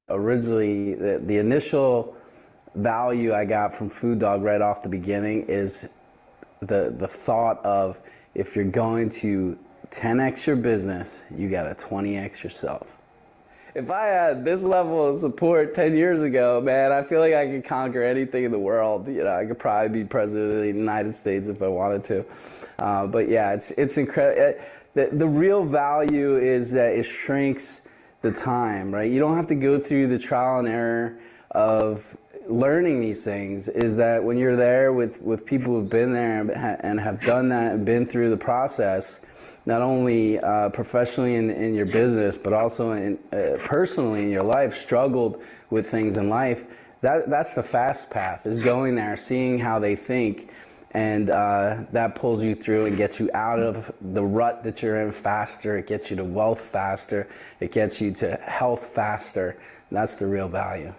Originally, the initial value I got from Fudog right off the beginning is the thought of, if you're going to 10x your business, you got to 20x yourself. If I had this level of support 10 years ago, man, I feel like I could conquer anything in the world. You know, I could probably be president of the United States if I wanted to. But yeah, it's incredible. The real value is that it shrinks the time, right? You don't have to go through the trial and error of learning these things. Is that when you're there with people who've been there and have done that and been through the process, not only professionally in your business, but also personally in your life, struggled with things in life, that's the fast path, is going there, seeing how they think, and that pulls you through and gets you out of the rut that you're in faster. It gets you to wealth faster. It gets you to health faster. And that's the real value.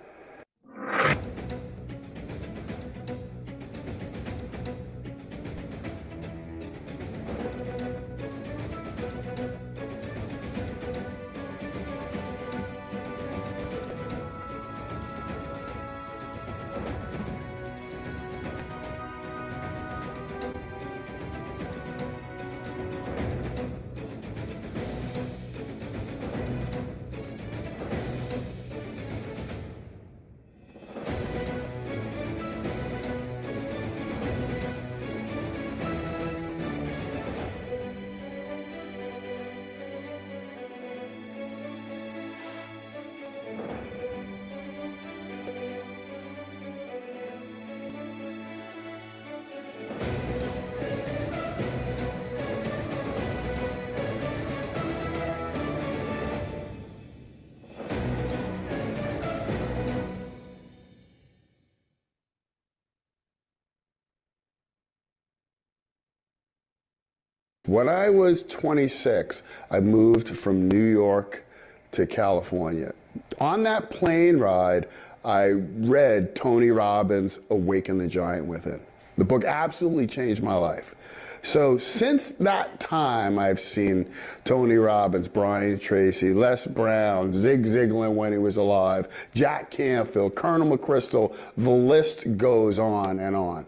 When I was 26, I moved from New York to California. On that plane ride, I read Tony Robbins' Awaken the Giant Within. The book absolutely changed my life. So since that time, I've seen Tony Robbins, Brian Tracy, Les Brown, Zig Ziglar when he was alive, Jack Canfield, Colonel McChrystal, the list goes on and on.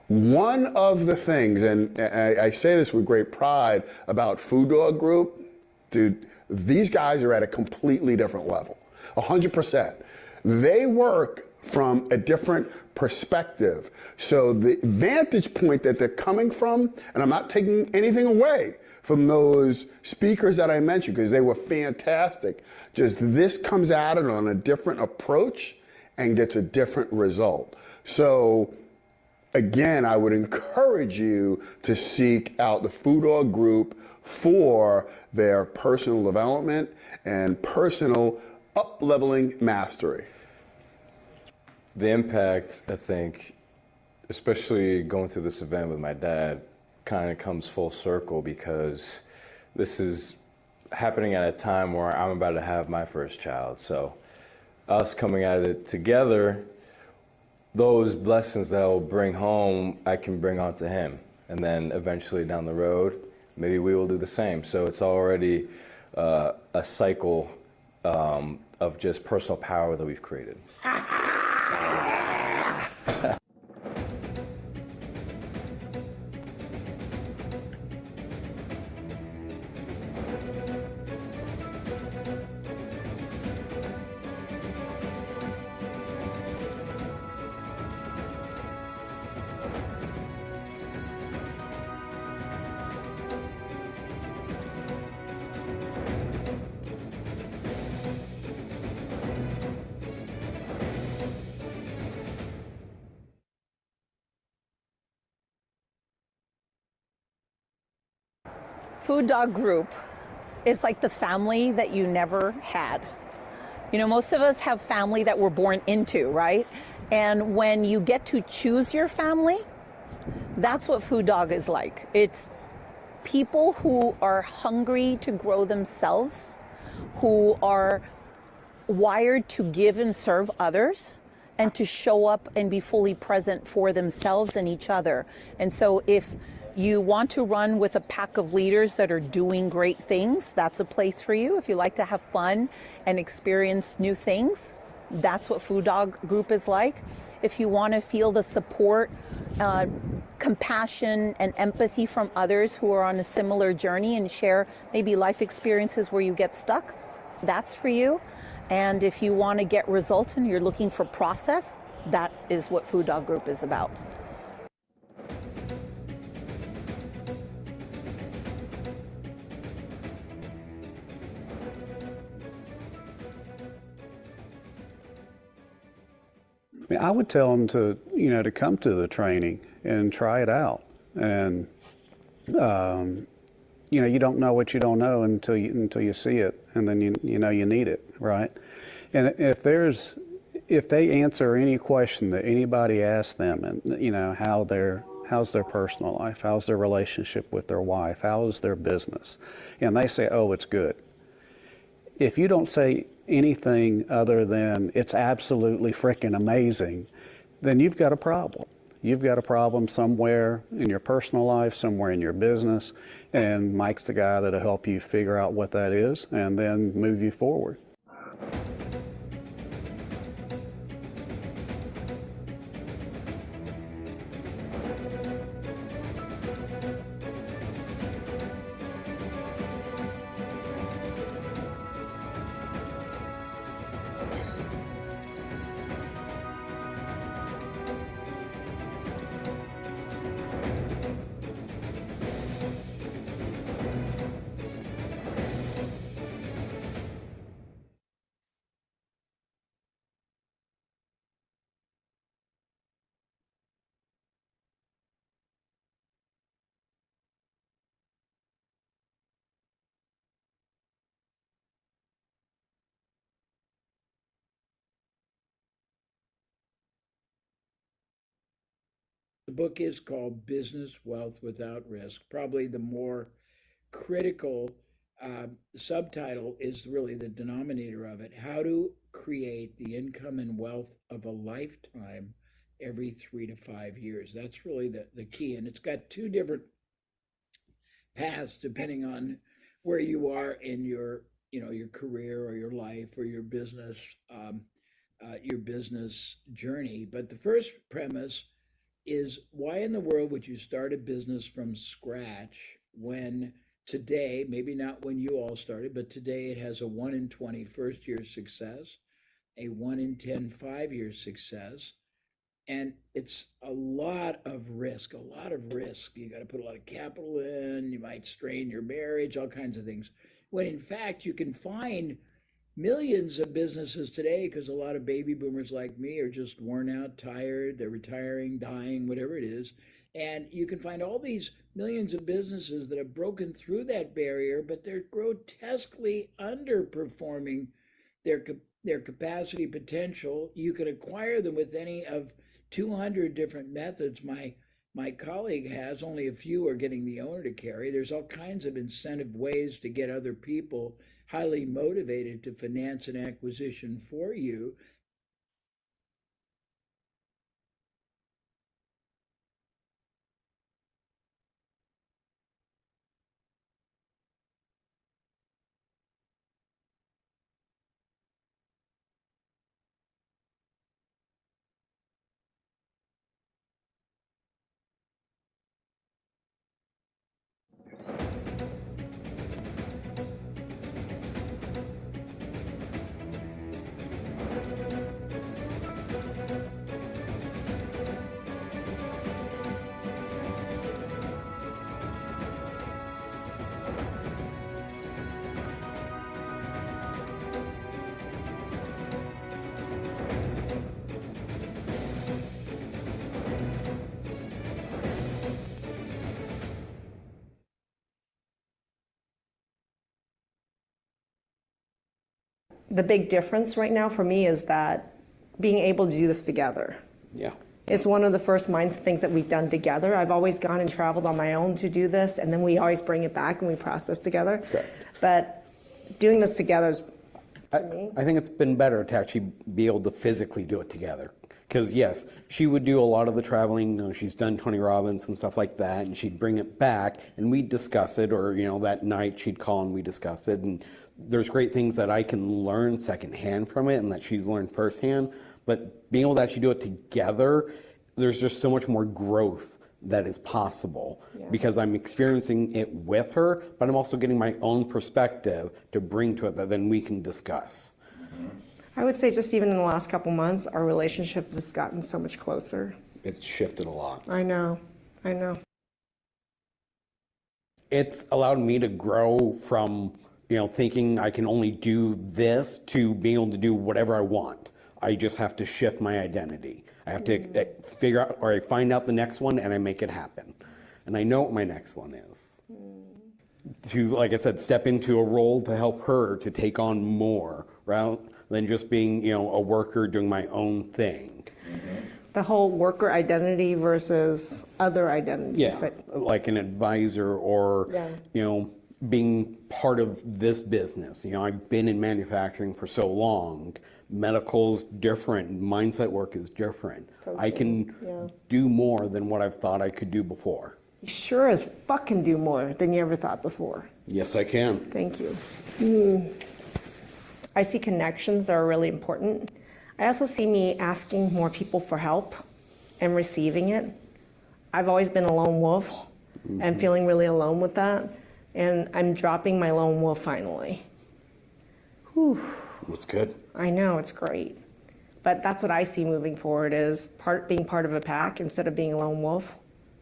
One of the things, and I say this with great pride about Fudog Group, dude, these guys are at a completely different level, 100%. They work from a different perspective. So the vantage point that they're coming from, and I'm not taking anything away from those speakers that I mentioned because they were fantastic, just this comes at it on a different approach and gets a different result. So again, I would encourage you to seek out the Fudog Group for their personal development and personal up-leveling mastery. The impact, I think, especially going through this event with my dad, kind of comes full circle because this is happening at a time where I'm about to have my first child. So us coming at it together, those blessings that I'll bring home, I can bring on to him. And then eventually down the road, maybe we will do the same. So it's already a cycle of just personal power that we've created. Fudog Group is like the family that you never had. You know, most of us have family that we're born into, right? And when you get to choose your family, that's what Fudog is like. It's people who are hungry to grow themselves, who are wired to give and serve others, and to show up and be fully present for themselves and each other. And so if you want to run with a pack of leaders that are doing great things, that's a place for you. If you like to have fun and experience new things, that's what Fudog Group is like. If you want to feel the support, compassion, and empathy from others who are on a similar journey and share maybe life experiences where you get stuck, that's for you. And if you want to get results and you're looking for process, that is what Fudog Group is about. I mean, I would tell them to, to come to the training and try it out. And, you don't know what you don't know until you see it, and then you know you need it, right? And if they answer any question that anybody asks them, and how's their personal life, how's their relationship with their wife, how's their business, and they say, oh, it's good. If you don't say anything other than it's absolutely freaking amazing, then you've got a problem. You've got a problem somewhere in your personal life, somewhere in your business, and Mike's the guy that'll help you figure out what that is and then move you forward. The book is called Business Wealth Without Risk. Probably the more critical subtitle is really the denominator of it: how to create the income and wealth of a lifetime every 3 to 5 years. That's really the key. And it's got two different paths depending on where you are in your career or your life or your business journey. But the first premise is, why in the world would you start a business from scratch when today, maybe not when you all started, but today it has a 1 in 20 first year success, a 1 in 10 5-year success, and it's a lot of risk, You got to put a lot of capital in, you might strain your marriage, all kinds of things. When in fact, you can find millions of businesses today, because a lot of baby boomers like me are just worn out, tired, they're retiring, dying, whatever it is. And you can find all these millions of businesses that have broken through that barrier, but they're grotesquely underperforming their capacity potential. You can acquire them with any of 200 different methods my colleague has. Only a few are getting the owner to carry. There's all kinds of incentive ways to get other people highly motivated to finance an acquisition for you. The big difference right now for me is that being able to do this together. Yeah. It's one of the first things that we've done together. I've always gone and traveled on my own to do this, and then we always bring it back and we process together. Correct. But doing this together is, for me, I think it's been better to actually be able to physically do it together. Because yes, she would do a lot of the traveling. You know, she's done Tony Robbins and stuff like that, and she'd bring it back, and we'd discuss it. Or that night she'd call and we discuss it. And there's great things that I can learn secondhand from it, and that she's learned firsthand. But being able to actually do it together, there's just so much more growth that is possible because I'm experiencing it with her, but I'm also getting my own perspective to bring to it that then we can discuss. I would say just even in the last couple months, our relationship has gotten so much closer. It's shifted a lot. I know. It's allowed me to grow from, thinking I can only do this to being able to do whatever I want. I just have to shift my identity. I have to figure out, or I find out the next one and I make it happen. And I know what my next one is. To, like I said, step into a role to help her to take on more, rather than just being, a worker doing my own thing. The whole worker identity versus other identities. Yeah, like an advisor or, being part of this business. I've been in manufacturing for so long. Medical's different, mindset work is different. Coaching, I can do more than what I've thought I could do before. You sure as fuck can do more than you ever thought before. Yes, I can. Thank you. I see connections that are really important. I also see me asking more people for help and receiving it. I've always been a lone wolf and feeling really alone with that. And I'm dropping my lone wolf finally. Whew. That's good. I know, it's great. But that's what I see moving forward is being part of a pack instead of being a lone wolf.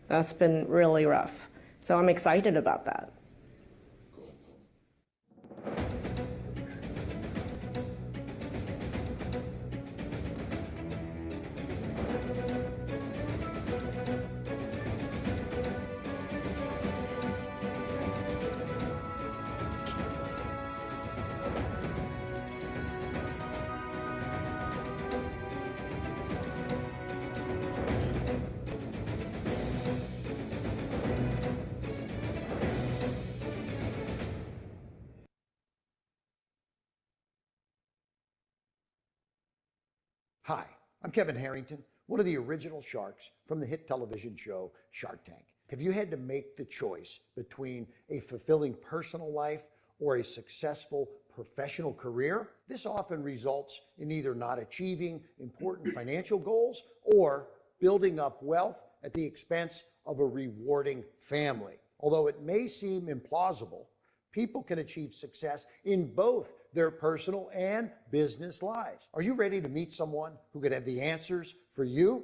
That's been really rough. So I'm excited about that. Hi, I'm Kevin Harrington, one of the original sharks from the hit television show Shark Tank. Have you had to make the choice between a fulfilling personal life or a successful professional career? This often results in either not achieving important financial goals or building up wealth at the expense of a rewarding family. Although it may seem implausible, people can achieve success in both their personal and business lives. Are you ready to meet someone who could have the answers for you?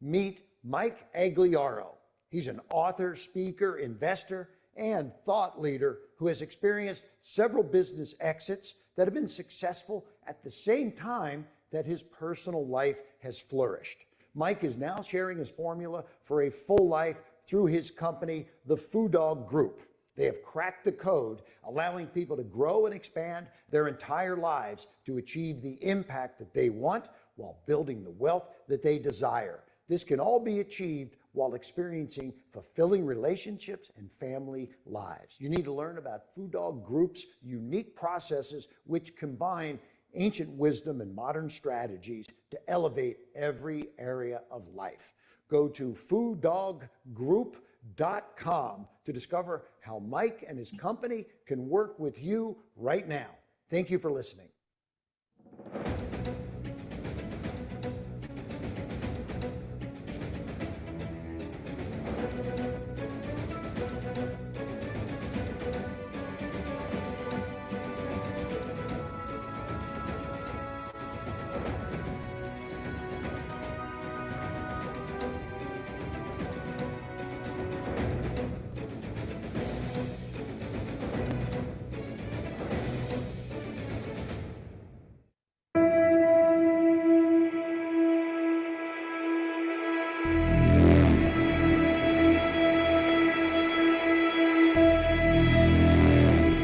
Meet Mike Agliaro. He's an author, speaker, investor, and thought leader who has experienced several business exits that have been successful at the same time that his personal life has flourished. Mike is now sharing his formula for a full life through his company, the Fudog Group. They have cracked the code, allowing people to grow and expand their entire lives to achieve the impact that they want while building the wealth that they desire. This can all be achieved while experiencing fulfilling relationships and family lives. You need to learn about Fudog Group's unique processes, which combine ancient wisdom and modern strategies to elevate every area of life. Go to FudogGroup.com to discover how Mike and his company can work with you right now. Thank you for listening.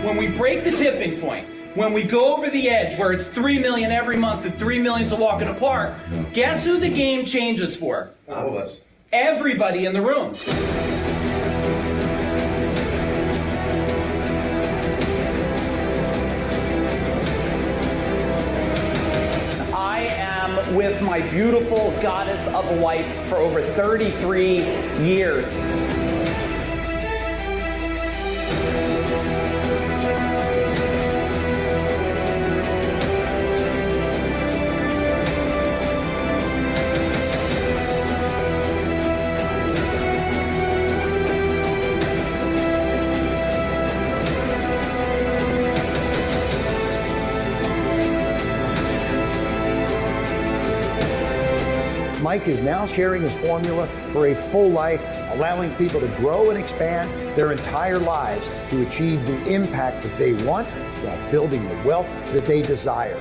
When we break the tipping point, when we go over the edge where it's 3 million every month and 3 million's a walk in the park, guess who the game changes for? All of us. Everybody in the room. I am with my beautiful goddess of a wife for over 33 years. Mike is now sharing his formula for a full life, allowing people to grow and expand their entire lives to achieve the impact that they want while building the wealth that they desire.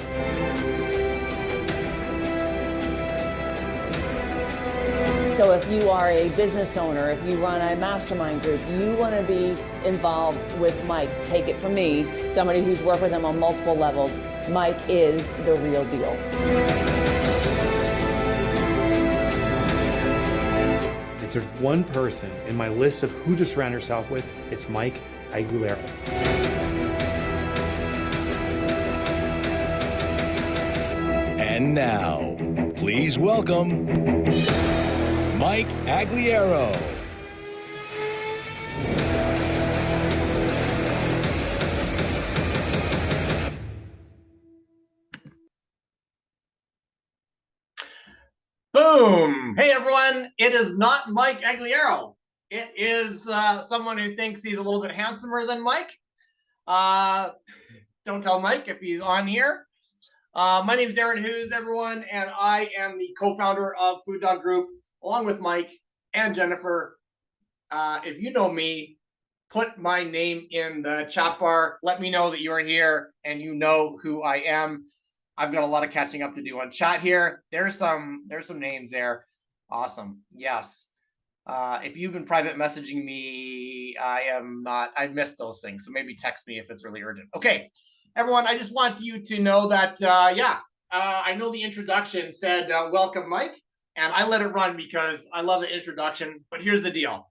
So if you are a business owner, if you run a mastermind group, you want to be involved with Mike. Take it from me, somebody who's worked with him on multiple levels. Mike is the real deal. If there's one person in my list of who to surround yourself with, it's Mike Aguilera. And now, please welcome Mike Aguilera. Boom! Hey everyone, it is not Mike Aguilera. It is someone who thinks he's a little bit handsomer than Mike. Don't tell Mike if he's on here. My name is Aaron Hughes, everyone, and I am the co-founder of Fudog Group, along with Mike and Jennifer. If you know me, put my name in the chat bar. Let me know that you are here and you know who I am. I've got a lot of catching up to do on chat here. There's some names there. Awesome. Yes. If you've been private messaging me, I've missed those things. So maybe text me if it's really urgent. Okay, everyone, I just want you to know that, I know the introduction said, welcome, Mike, and I let it run because I love the introduction, but here's the deal.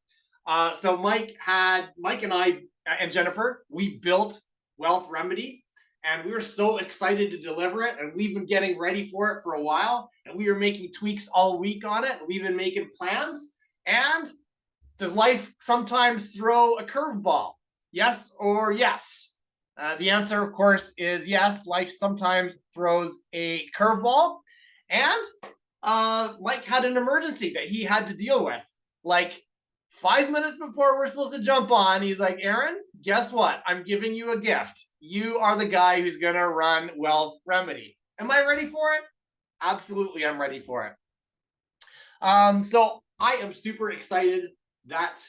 So Mike and I and Jennifer, we built Wealth Remedy. And we were so excited to deliver it, and we've been getting ready for it for a while, and we were making tweaks all week on it. We've been making plans. And does life sometimes throw a curveball? Yes or yes? The answer, of course, is yes. Life sometimes throws a curveball. And Mike had an emergency that he had to deal with. Like 5 minutes before we're supposed to jump on, he's like, Aaron, guess what? I'm giving you a gift. You are the guy who's going to run Wealth Remedy. Am I ready for it? Absolutely, I'm ready for it. So I am super excited that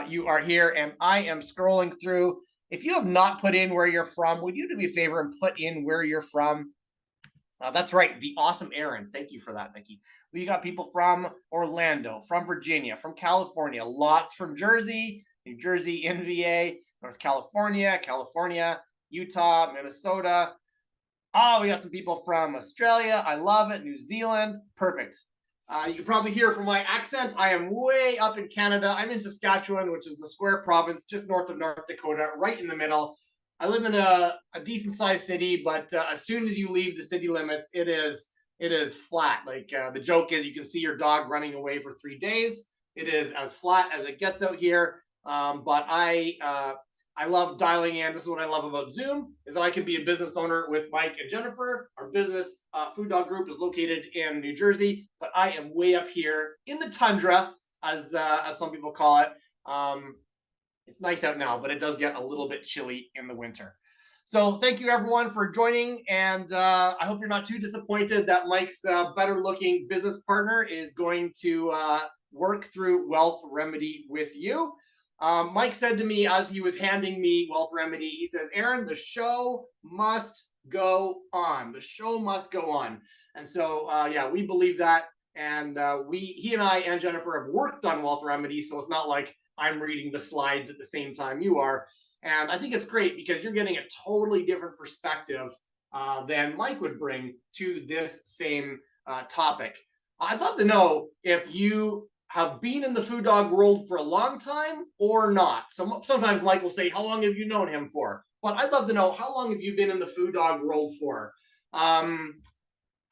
you are here, and I am scrolling through. If you have not put in where you're from, would you do me a favor and put in where you're from? That's right, the awesome Aaron. Thank you for that, Nikki. We got people from Orlando, from Virginia, from California, lots from Jersey, New Jersey, NVA, North California, Utah, Minnesota. Oh, we got some people from Australia. I love it. New Zealand. Perfect. You can probably hear from my accent. I am way up in Canada. I'm in Saskatchewan, which is the square province just north of North Dakota, right in the middle. I live in a decent sized city, but as soon as you leave the city limits, it is flat. Like the joke is you can see your dog running away for 3 days. It is as flat as it gets out here. But I love dialing in. This is what I love about Zoom, is that I can be a business owner with Mike and Jennifer. Our business, Fudog Group, is located in New Jersey, but I am way up here in the tundra, as some people call it. It's nice out now, but it does get a little bit chilly in the winter. So thank you, everyone, for joining, and I hope you're not too disappointed that Mike's better-looking business partner is going to work through Wealth Remedy with you. Mike said to me as he was handing me Wealth Remedy, he says, Aaron, the show must go on. The show must go on. And so, yeah, we believe that. And he and I and Jennifer have worked on Wealth Remedy, so it's not like I'm reading the slides at the same time you are. And I think it's great because you're getting a totally different perspective than Mike would bring to this same topic. I'd love to know if you have been in the Fudog world for a long time or not. So sometimes Mike will say, how long have you known him for? But I'd love to know, how long have you been in the Fudog world for? How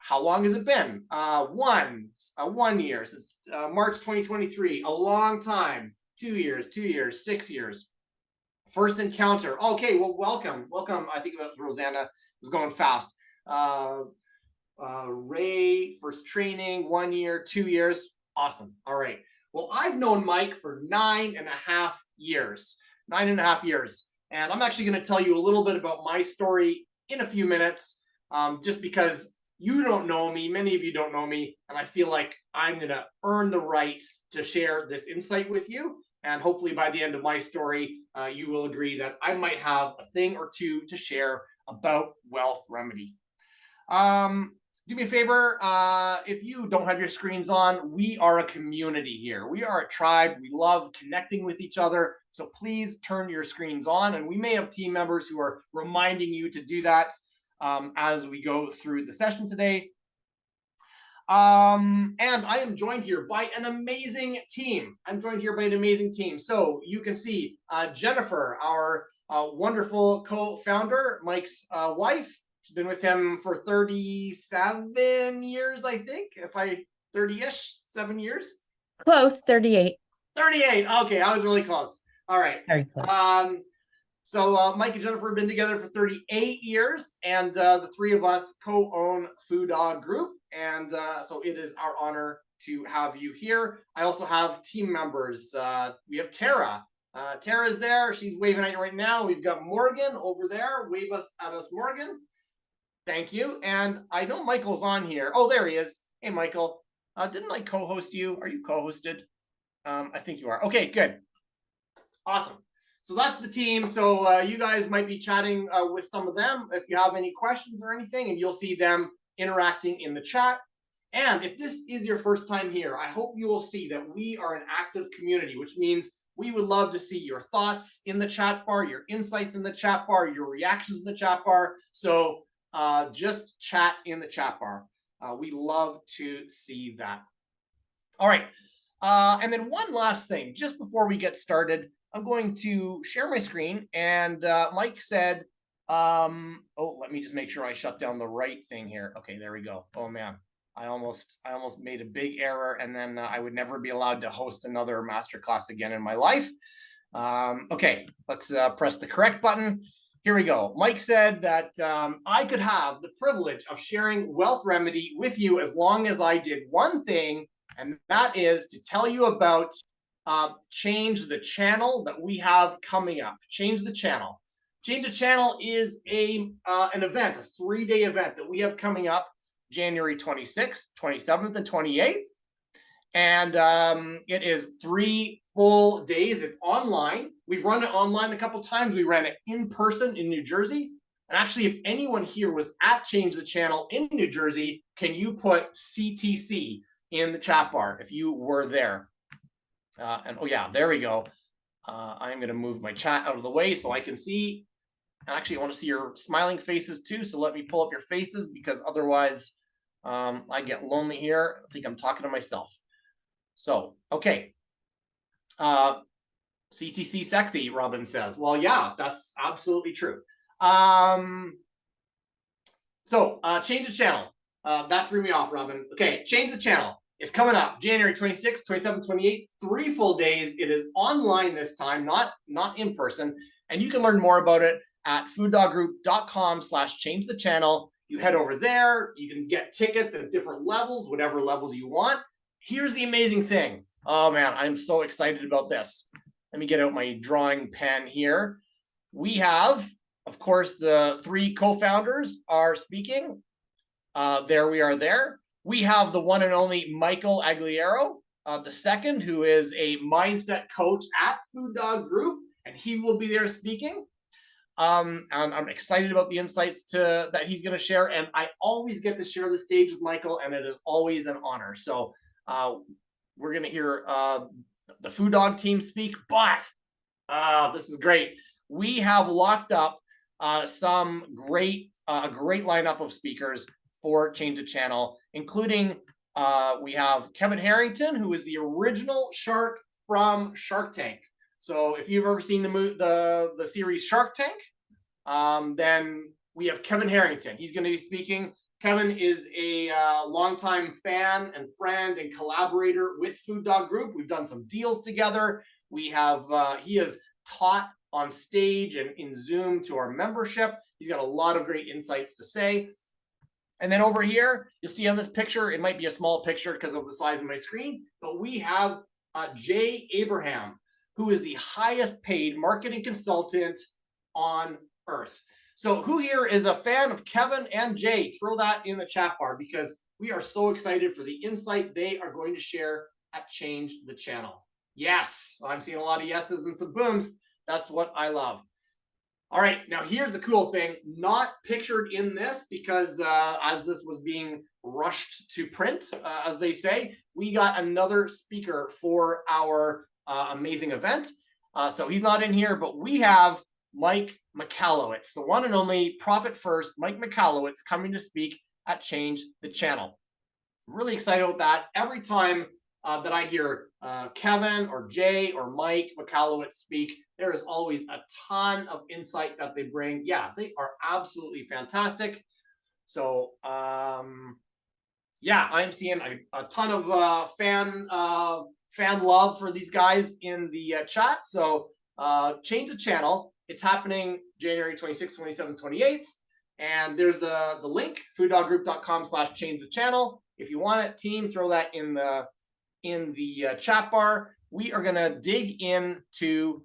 how long has it been? 1 year since March 2023. A long time. 2 years, 2 years, 6 years. First encounter. Okay, well, welcome. I think it was Rosanna. It was going fast. Ray, first training, 1 year, 2 years. Awesome. All right. Well, I've known Mike for 9.5 years. 9.5 years. And I'm actually going to tell you a little bit about my story in a few minutes, just because you don't know me. Many of you don't know me. And I feel like I'm going to earn the right to share this insight with you. And hopefully by the end of my story, you will agree that I might have a thing or two to share about Wealth Remedy. Do me a favor, if you don't have your screens on, we are a community here. We are a tribe. We love connecting with each other. So please turn your screens on, and we may have team members who are reminding you to do that as we go through the session today. And I am joined here by an amazing team. So you can see Jennifer, our wonderful co-founder, Mike's wife. She's been with him for 37 years, I think. 30-ish, 7 years. Close, 38. 38. Okay, I was really close. All right. Very close. So Mike and Jennifer have been together for 38 years, and the three of us co-own Fudog Group. And so it is our honor to have you here. I also have team members. We have Tara. Tara's there. She's waving at you right now. We've got Morgan over there. Wave at us, Morgan. Thank you. And I know Michael's on here. Oh, there he is. Hey, Michael. Didn't I co-host you? Are you co-hosted? I think you are. Okay, good. Awesome. So that's the team. So you guys might be chatting with some of them if you have any questions or anything, and you'll see them interacting in the chat. And if this is your first time here, I hope you will see that we are an active community, which means we would love to see your thoughts in the chat bar, your insights in the chat bar, your reactions in the chat bar. So just chat in the chat bar. We love to see that. All right. And then one last thing, just before we get started, I'm going to share my screen. And Mike said, oh, let me just make sure I shut down the right thing here. Okay, there we go. Oh man, I almost made a big error, and then I would never be allowed to host another masterclass again in my life. Okay, let's press the correct button. Here we go. Mike said that I could have the privilege of sharing Wealth Remedy with you as long as I did one thing, and that is to tell you about Change the Channel that we have coming up. Change the Channel. Change the Channel is an event, a 3-day event that we have coming up January 26th, 27th, and 28th. And it is 3 full days. It's online. We've run it online a couple times. We ran it in person in New Jersey. And actually, if anyone here was at Change the Channel in New Jersey, can you put CTC in the chat bar if you were there? And oh yeah, there we go. I'm going to move my chat out of the way so I can see. And actually, I want to see your smiling faces too. So let me pull up your faces, because otherwise I get lonely here. I think I'm talking to myself. So, okay. CTC sexy, Robin says. Well, yeah, that's absolutely true. So change the channel. That threw me off, Robin. Okay, change the channel. It's coming up January 26th, 27th, 28th, 3 full days. It is online this time, not in person. And you can learn more about it at fuddoggroup.com/change-the-channel. You head over there. You can get tickets at different levels, whatever levels you want. Here's the amazing thing. Oh man, I'm so excited about this. Let me get out my drawing pen here. We have, of course, the 3 co-founders are speaking. There we are there. We have the one and only Michael Agliero, the second, who is a mindset coach at Fudog Group, and he will be there speaking. And I'm excited about the insights that he's going to share. And I always get to share the stage with Michael, and it is always an honor. So we're going to hear the Fudog team speak, but this is great. We have locked up some great lineup of speakers for Change the Channel, including we have Kevin Harrington, who is the original shark from Shark Tank. So if you've ever seen the series Shark Tank, then we have Kevin Harrington. He's going to be speaking. Kevin is a longtime fan and friend and collaborator with Fudog Group. We've done some deals together. We have he has taught on stage and in Zoom to our membership. He's got a lot of great insights to say. And then over here, you'll see on this picture, it might be a small picture because of the size of my screen, but we have Jay Abraham, who is the highest paid marketing consultant on earth. So who here is a fan of Kevin and Jay? Throw that in the chat bar, because we are so excited for the insight they are going to share at Change the Channel. Yes, I'm seeing a lot of yeses and some booms. That's what I love. All right, now here's the cool thing, not pictured in this because as this was being rushed to print, as they say, we got another speaker for our amazing event. So he's not in here, but we have Mike Michalowicz, the one and only Profit First Mike Michalowicz, coming to speak at Change the Channel. I'm really excited about that. Every time that I hear Kevin or Jay or Mike Michalowicz speak, there is always a ton of insight that they bring. Yeah, they are absolutely fantastic. So yeah, I'm seeing a ton of fan love for these guys in the chat. So Change the Channel. It's happening January 26th, 27th, 28th. And there's the link, foodoggroup.com/change the channel. If you want it, team, throw that in the chat bar. We are going to dig into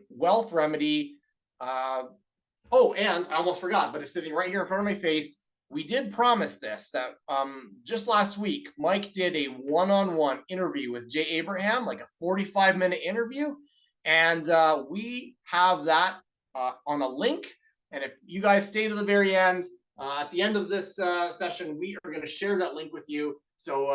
Wealth Remedy. Oh, and I almost forgot, but it's sitting right here in front of my face. We did promise this, that just last week, Mike did a one-on-one interview with Jay Abraham, like a 45-minute interview. And we have that on a link. And if you guys stay to the very end, at the end of this session, we are going to share that link with you. So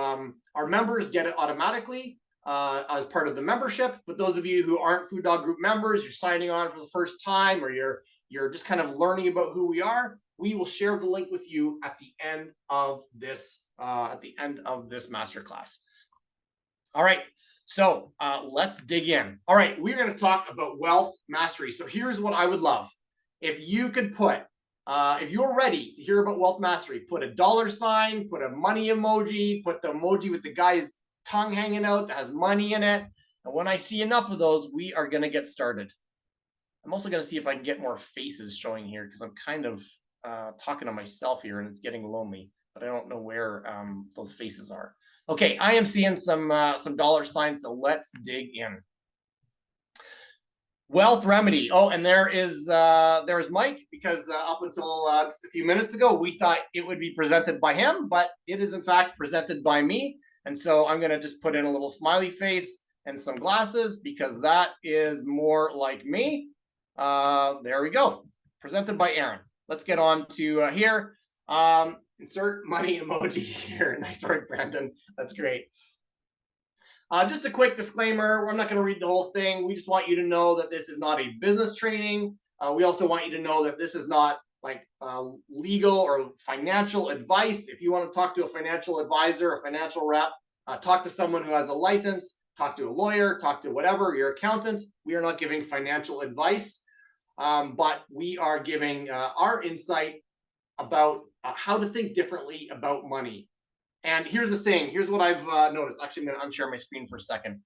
our members get it automatically as part of the membership. But those of you who aren't Fudog Group members, you're signing on for the first time, or you're just kind of learning about who we are, we will share the link with you at the end of this masterclass. All right. So let's dig in. All right, we're going to talk about wealth mastery. So here's what I would love. If you could put, if you're ready to hear about wealth mastery, put a $, put a money emoji, put the emoji with the guy's tongue hanging out that has money in it. And when I see enough of those, we are going to get started. I'm also going to see if I can get more faces showing here, because I'm kind of talking to myself here and it's getting lonely, but I don't know where those faces are. Okay, I am seeing some $, so let's dig in. Wealth Remedy. Oh, and there is Mike, because up until just a few minutes ago, we thought it would be presented by him, but it is in fact presented by me. And so I'm going to just put in a little smiley face and some glasses, because that is more like me. There we go. Presented by Aaron. Let's get on to here. Insert money emoji here. Nice work, Brandon. That's great. Just a quick disclaimer. I'm not going to read the whole thing. We just want you to know that this is not a business training. We also want you to know that this is not like legal or financial advice. If you want to talk to a financial advisor, a financial rep, talk to someone who has a license, talk to a lawyer, talk to whatever, your accountant. We are not giving financial advice, but we are giving our insight about how to think differently about money. And here's the thing. Here's what I've noticed. Actually, I'm going to unshare my screen for a second,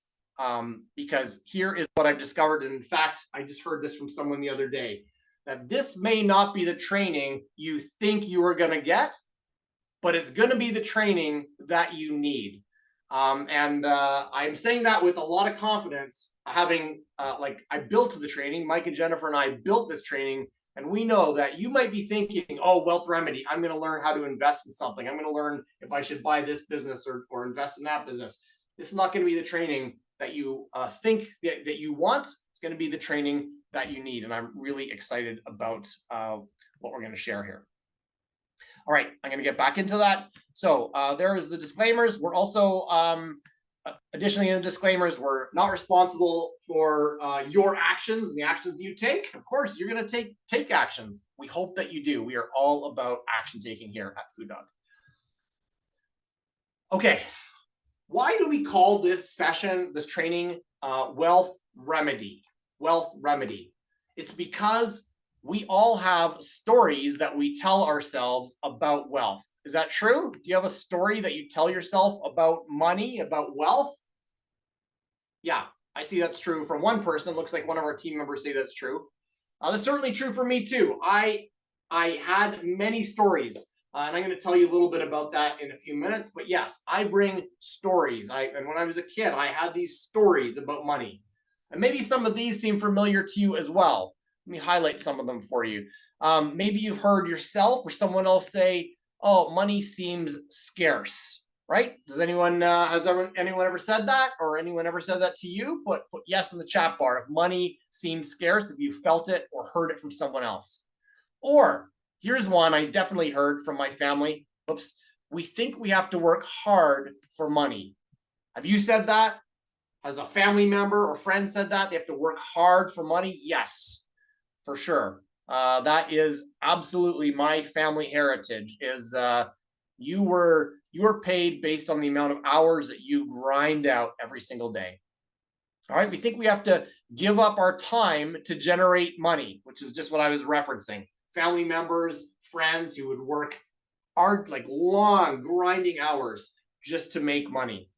because here is what I've discovered. And in fact, I just heard this from someone the other day, that this may not be the training you think you are going to get, but it's going to be the training that you need. And I'm saying that with a lot of confidence, having I built the training. Mike and Jennifer and I built this training. And we know that you might be thinking, oh, Wealth Remedy, I'm going to learn how to invest in something. I'm going to learn if I should buy this business or invest in that business. This is not going to be the training that you think that you want. It's going to be the training that you need. And I'm really excited about what we're going to share here. All right, I'm going to get back into that. So there is the disclaimers. We're also, additionally in the disclaimers, we're not responsible for your actions and the actions you take. Of course, you're going to take actions. We hope that you do. We are all about action taking here at Fudog. Okay, why do we call this session, this training, Wealth Remedy? Wealth Remedy. It's because we all have stories that we tell ourselves about wealth. Is that true? Do you have a story that you tell yourself about money, about wealth? Yeah, I see that's true from one person. Looks like one of our team members say that's true. That's certainly true for me too. I had many stories, and I'm going to tell you a little bit about that in a few minutes. But yes, I bring stories. And when I was a kid, I had these stories about money, and maybe some of these seem familiar to you as well. Let me highlight some of them for you. Maybe you've heard yourself or someone else say, "Oh, money seems scarce." Right? Does anyone anyone ever said that, or anyone ever said that to you? Put yes in the chat bar if money seems scarce, if you felt it or heard it from someone else. Or here's one I definitely heard from my family. Oops, we think we have to work hard for money. Have you said that? Has a family member or friend said that they have to work hard for money? Yes, for sure. That is absolutely my family heritage. Is you were paid based on the amount of hours that you grind out every single day. All right, we think we have to give up our time to generate money, which is just what I was referencing. Family members, friends who would work hard, like long grinding hours just to make money.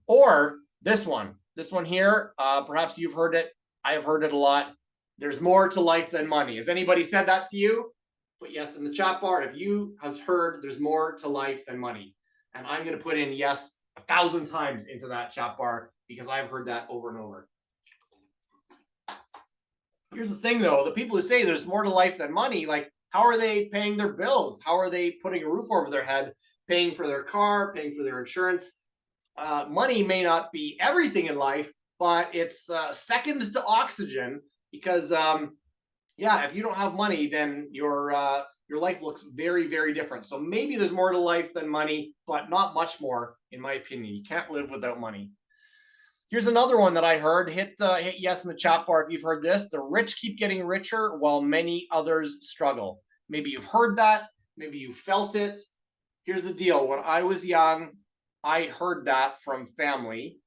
Or this one here, perhaps you've heard it. I have heard it a lot. There's more to life than money. Has anybody said that to you? Put yes in the chat bar if you have heard there's more to life than money. And I'm going to put in yes 1,000 times into that chat bar because I've heard that over and over. Here's the thing though, the people who say there's more to life than money, like how are they paying their bills? How are they putting a roof over their head, paying for their car, paying for their insurance? Money may not be everything in life, but it's second to oxygen because if you don't have money, then your life looks very, very different. So maybe there's more to life than money, but not much more, in my opinion. You can't live without money. Here's another one that I heard. Hit yes in the chat bar if you've heard this. The rich keep getting richer while many others struggle. Maybe you've heard that. Maybe you felt it. Here's the deal. When I was young, I heard that from family.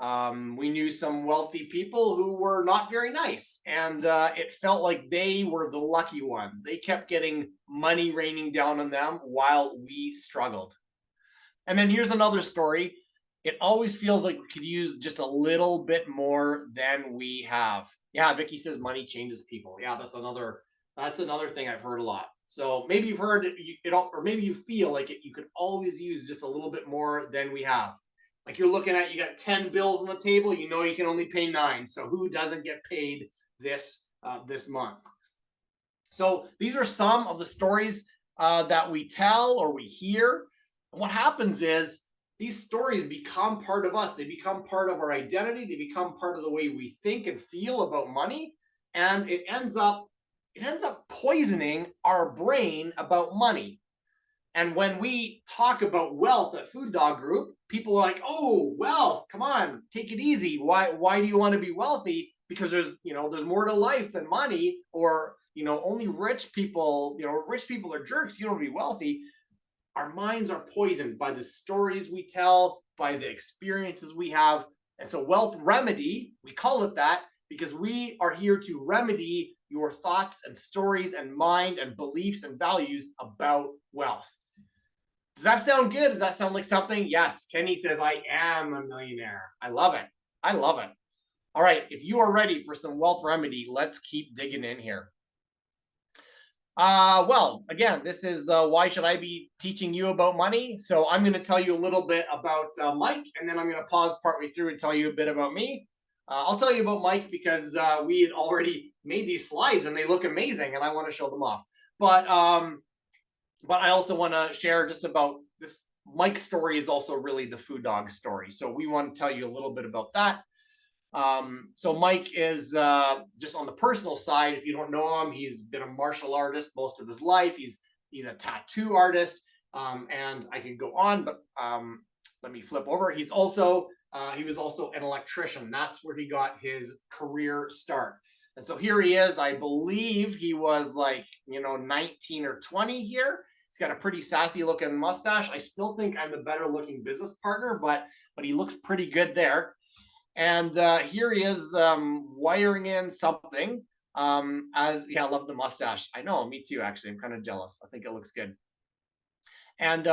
We knew some wealthy people who were not very nice, and it felt like they were the lucky ones. They kept getting money raining down on them while we struggled. And then here's another story. It always feels like we could use just a little bit more than we have. Yeah, Vicky says money changes people. Yeah, that's another thing I've heard a lot. So maybe you've heard it, or maybe you feel like you could always use just a little bit more than we have. Like you're looking at, you got 10 bills on the table, you know you can only pay 9. So who doesn't get paid this month? So these are some of the stories that we tell or we hear. And what happens is these stories become part of us. They become part of our identity. They become part of the way we think and feel about money. And it ends up poisoning our brain about money. And when we talk about wealth at Fudog Group, people are like, "Oh, wealth, come on, take it easy. Why do you want to be wealthy? Because there's more to life than money, or only rich people, rich people are jerks. You don't want to be wealthy." Our minds are poisoned by the stories we tell, by the experiences we have. And so Wealth Remedy, we call it that because we are here to remedy your thoughts and stories and mind and beliefs and values about wealth. Does that sound good? Does that sound like something? Yes. Kenny says, I am a millionaire. I love it. I love it. All right. If you are ready for some Wealth Remedy, let's keep digging in here. Well, again, this is why should I be teaching you about money? So I'm going to tell you a little bit about Mike, and then I'm going to pause partway through and tell you a bit about me. I'll tell you about Mike because we had already made these slides and they look amazing and I want to show them off. But I also want to share just about this. Mike's story is also really the Fudog story. So we want to tell you a little bit about that. So Mike is just on the personal side. If you don't know him, he's been a martial artist most of his life. He's a tattoo artist, and I could go on, but let me flip over. He was also an electrician. That's where he got his career start. And so here he is. I believe he was like 19 or 20 here. He's got a pretty sassy looking mustache. I still think I'm the better looking business partner, but he looks pretty good there. And here he is wiring in something. I love the mustache. I know, me too, actually. I'm kind of jealous. I think it looks good. And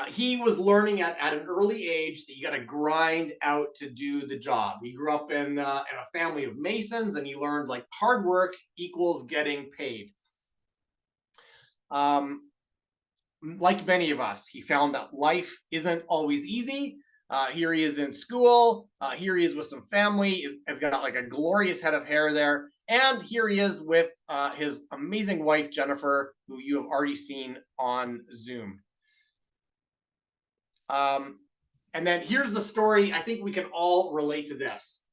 he was learning at an early age that you got to grind out to do the job. He grew up in a family of Masons, and he learned like hard work equals getting paid. Like many of us, he found that life isn't always easy. Here he is in school. Here he is with some family. Has got like a glorious head of hair there. And here he is with his amazing wife, Jennifer, who you have already seen on Zoom. And then here's the story. I think we can all relate to this.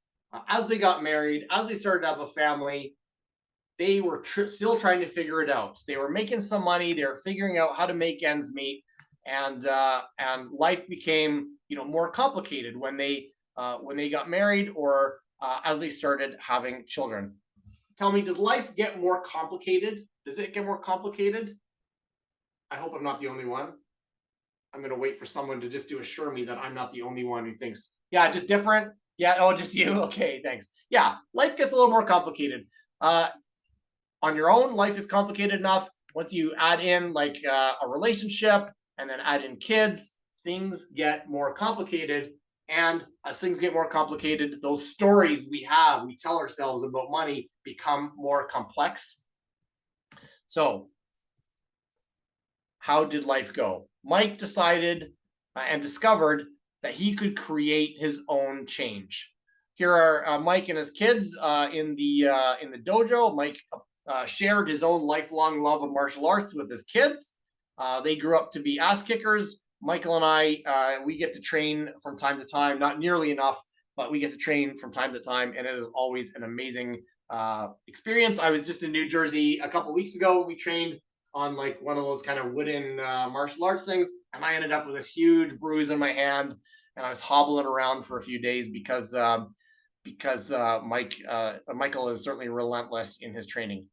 As they got married, as they started to have a family, they were still trying to figure it out. They were making some money. They were figuring out how to make ends meet, and life became more complicated when they got married or as they started having children. Tell me, does life get more complicated? Does it get more complicated? I hope I'm not the only one. I'm going to wait for someone to just assure me that I'm not the only one who thinks, yeah, just different. Yeah, oh, just you. Okay, thanks. Yeah, life gets a little more complicated. On your own, life is complicated enough. Once you add in like a relationship and then add in kids, things get more complicated. And as things get more complicated, those stories we tell ourselves about money become more complex. So how did life go? Mike decided and discovered that he could create his own change. Here are Mike and his kids in the dojo. Mike shared his own lifelong love of martial arts with his kids. They grew up to be ass kickers. Michael and I, we get to train from time to time, not nearly enough, but we get to train from time to time, and it is always an amazing experience. I was just in New Jersey a couple weeks ago. We trained on like one of those kind of wooden martial arts things, and I ended up with this huge bruise in my hand, and I was hobbling around for a few days because Michael is certainly relentless in his training.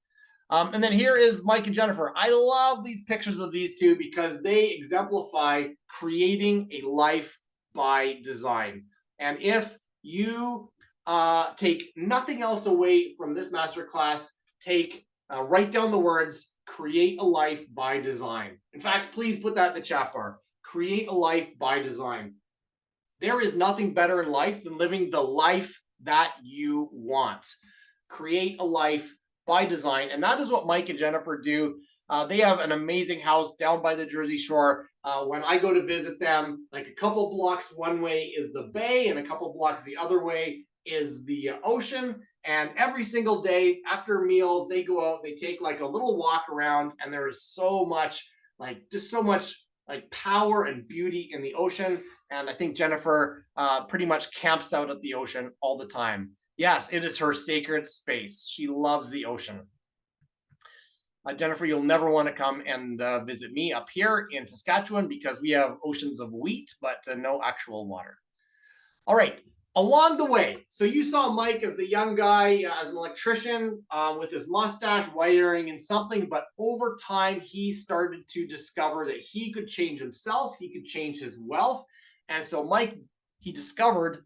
And then here is Mike and Jennifer. I love these pictures of these two because they exemplify creating a life by design. And if you take nothing else away from this masterclass, write down the words, create a life by design. In fact, please put that in the chat bar. Create a life by design. There is nothing better in life than living the life that you want. Create a life by design. And that is what Mike and Jennifer do. They have an amazing house down by the Jersey Shore. When I go to visit them, like a couple blocks one way is the bay and a couple blocks the other way is the ocean. And every single day after meals, they go out, they take like a little walk around, and there is so much power and beauty in the ocean. And I think Jennifer pretty much camps out at the ocean all the time. Yes, it is her sacred space. She loves the ocean. Jennifer, you'll never want to come and visit me up here in Saskatchewan because we have oceans of wheat, but no actual water. All right, along the way, so you saw Mike as the young guy, as an electrician with his mustache, wiring in something, but over time, he started to discover that he could change himself, he could change his wealth. And so Mike, he discovered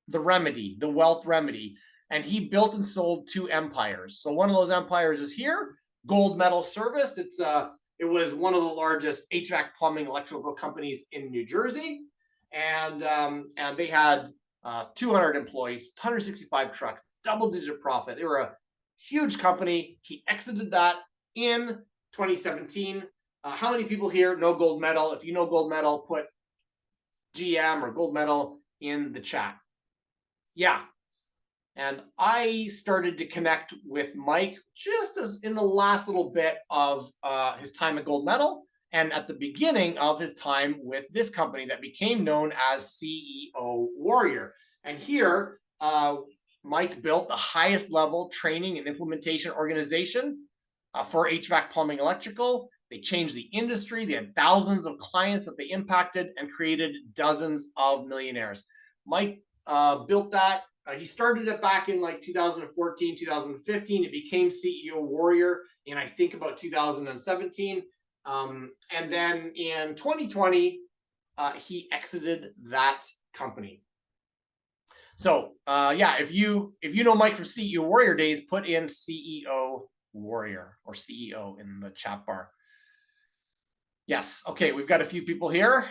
the remedy, the wealth remedy, and he built and sold 2 empires. So one of those empires is here, Gold Medal Service. It was one of the largest HVAC plumbing electrical companies in New Jersey, and they had 200 employees, 165 trucks, double-digit profit. They were a huge company. He exited that in 2017. How many people here know Gold Medal? If you know Gold Medal, put GM or Gold Medal in the chat. Yeah. And I started to connect with Mike just as in the last little bit of his time at Gold Medal and at the beginning of his time with this company that became known as CEO Warrior. And here, Mike built the highest level training and implementation organization for HVAC plumbing electrical. They changed the industry. They had thousands of clients that they impacted and created dozens of millionaires. Mike built that. He started it back in like 2014, 2015. It became CEO Warrior in, I think, about 2017. And then in 2020, he exited that company. So yeah, if you know Mike from CEO Warrior days, put in CEO Warrior or CEO in the chat bar. Yes. Okay, we've got a few people here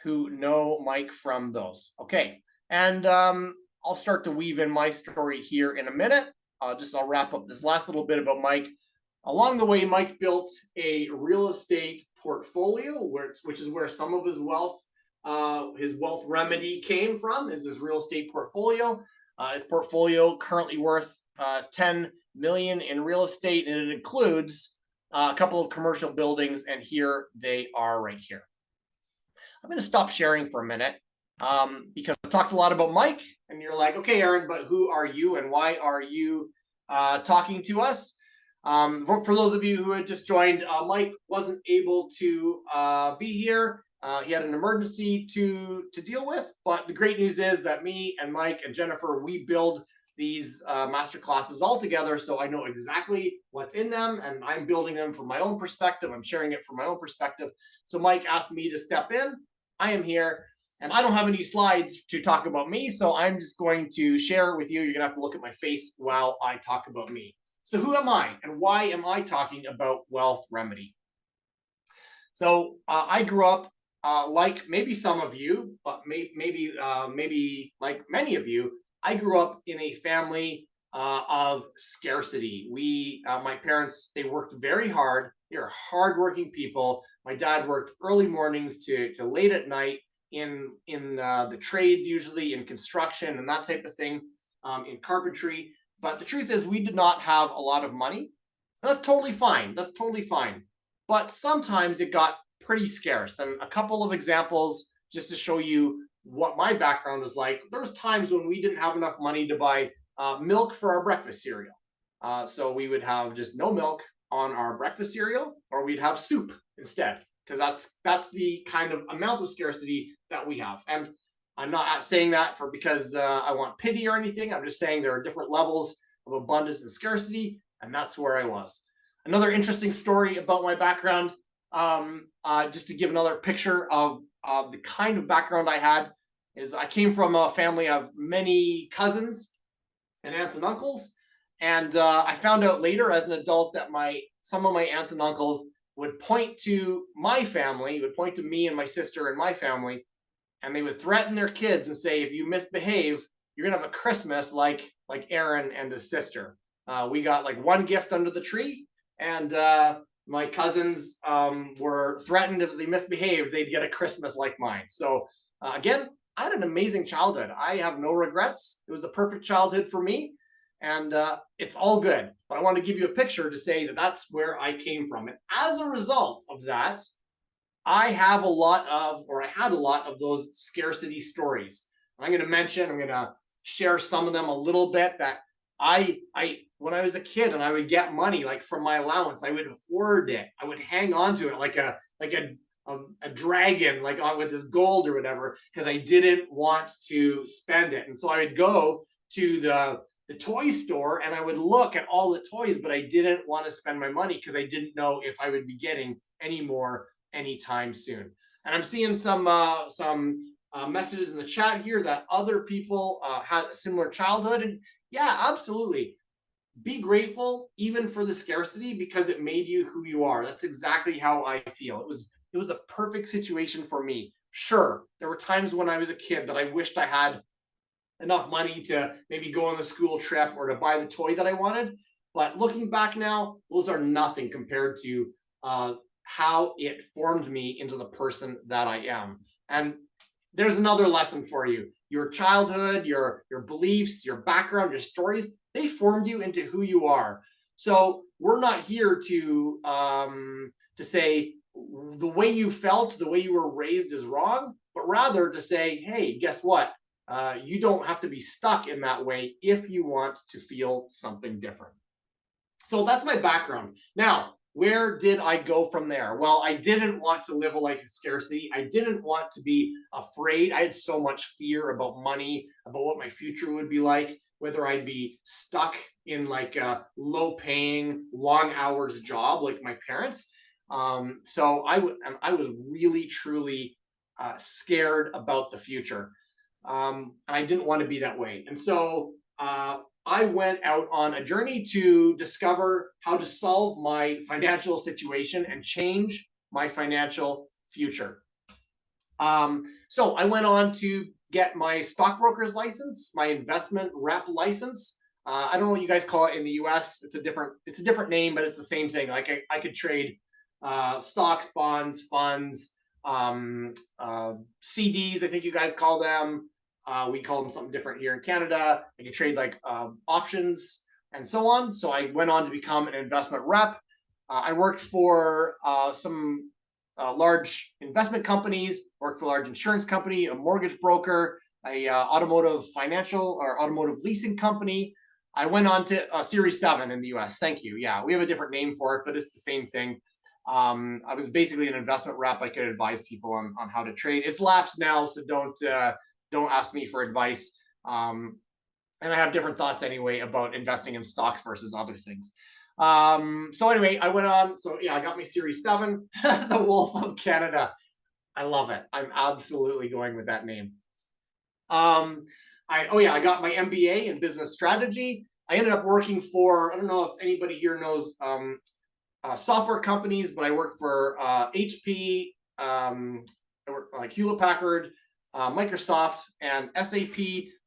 who know Mike from those. Okay, and I'll start to weave in my story here in a minute. I'll wrap up this last little bit about Mike. Along the way, Mike built a real estate portfolio, which is where some of his wealth remedy came from, is his real estate portfolio. His portfolio currently worth 10 million in real estate, and it includes a couple of commercial buildings, and here they are right here. I'm going to stop sharing for a minute because I talked a lot about Mike, and you're like, okay, Aaron, but who are you and why are you talking to us? For those of you who had just joined, Mike wasn't able to be here. He had an emergency to deal with, but the great news is that me and Mike and Jennifer, we build these master classes all together, so I know exactly what's in them, and I'm building them from my own perspective. I'm sharing it from my own perspective. So Mike asked me to step in. I am here, and I don't have any slides to talk about me, so I'm just going to share with you. You're gonna have to look at my face while I talk about me. So who am I, and why am I talking about wealth remedy? So I grew up like maybe some of you, but maybe like many of you, I grew up in a family of scarcity. My parents, they worked very hard. They're hardworking people. My dad worked early mornings to late at night in the trades, usually in construction and that type of thing, in carpentry. But the truth is, we did not have a lot of money. That's totally fine. That's totally fine. But sometimes it got pretty scarce. And a couple of examples just to show you what my background was like. There was times when we didn't have enough money to buy milk for our breakfast cereal. So we would have just no milk on our breakfast cereal, or we'd have soup instead, because that's the kind of amount of scarcity that we have. And I'm not saying that because I want pity or anything. I'm just saying there are different levels of abundance and scarcity, and that's where I was. Another interesting story about my background, just to give another picture of the kind of background I had, is I came from a family of many cousins and aunts and uncles. And I found out later as an adult that some of my aunts and uncles would point to my family, would point to me and my sister and my family, and they would threaten their kids and say, if you misbehave, you're gonna have a Christmas like Aaron and his sister. We got like one gift under the tree, and my cousins were threatened if they misbehaved, they'd get a Christmas like mine. So again, I had an amazing childhood. I have no regrets. It was the perfect childhood for me, and it's all good. But I want to give you a picture to say that that's where I came from. And as a result of that, I had a lot of those scarcity stories. I'm going to share some of them a little bit. That when I was a kid and I would get money like from my allowance, I would hoard it. I would hang on to it like a dragon, like on with this gold or whatever, because I didn't want to spend it. And so I would go to the toy store and I would look at all the toys, but I didn't want to spend my money because I didn't know if I would be getting any more anytime soon. And I'm seeing some messages in the chat here that other people had a similar childhood. And yeah, absolutely. Be grateful even for the scarcity, because it made you who you are. That's exactly how I feel. It was the perfect situation for me. Sure, there were times when I was a kid that I wished I had enough money to maybe go on the school trip or to buy the toy that I wanted. But looking back now, those are nothing compared to how it formed me into the person that I am. And there's another lesson for you. Your childhood, your beliefs, your background, your stories, they formed you into who you are. So we're not here to say the way you felt, the way you were raised is wrong, but rather to say, hey, guess what? You don't have to be stuck in that way if you want to feel something different. So that's my background. Now, where did I go from there? Well, I didn't want to live a life of scarcity. I didn't want to be afraid. I had so much fear about money, about what my future would be like, whether I'd be stuck in like a low-paying, long hours job like my parents. So I was really, truly scared about the future. and I didn't want to be that way. And so I went out on a journey to discover how to solve my financial situation and change my financial future. So I went on to get my stockbroker's license, my investment rep license. I don't know what you guys call it in the US. It's a different name, but it's the same thing. Like I could trade stocks, bonds, funds, CDs, I think you guys call them. We call them something different here in Canada. I could trade like options and so on. So I went on to become an investment rep. I worked for some large investment companies, worked for a large insurance company, a mortgage broker, a automotive financial or automotive leasing company. I went on to Series 7 in the US. Thank you. Yeah, we have a different name for it, but it's the same thing. I was basically an investment rep. I could advise people on how to trade. It's lapsed now, so don't ask me for advice. And I have different thoughts anyway about investing in stocks versus other things. So anyway, I went on. So yeah, I got my Series 7, the Wolf of Canada. I love it. I'm absolutely going with that name. I got my MBA in business strategy. I ended up working for, I don't know if anybody here knows software companies, but I worked for HP, I worked for like Hewlett Packard, Microsoft, and SAP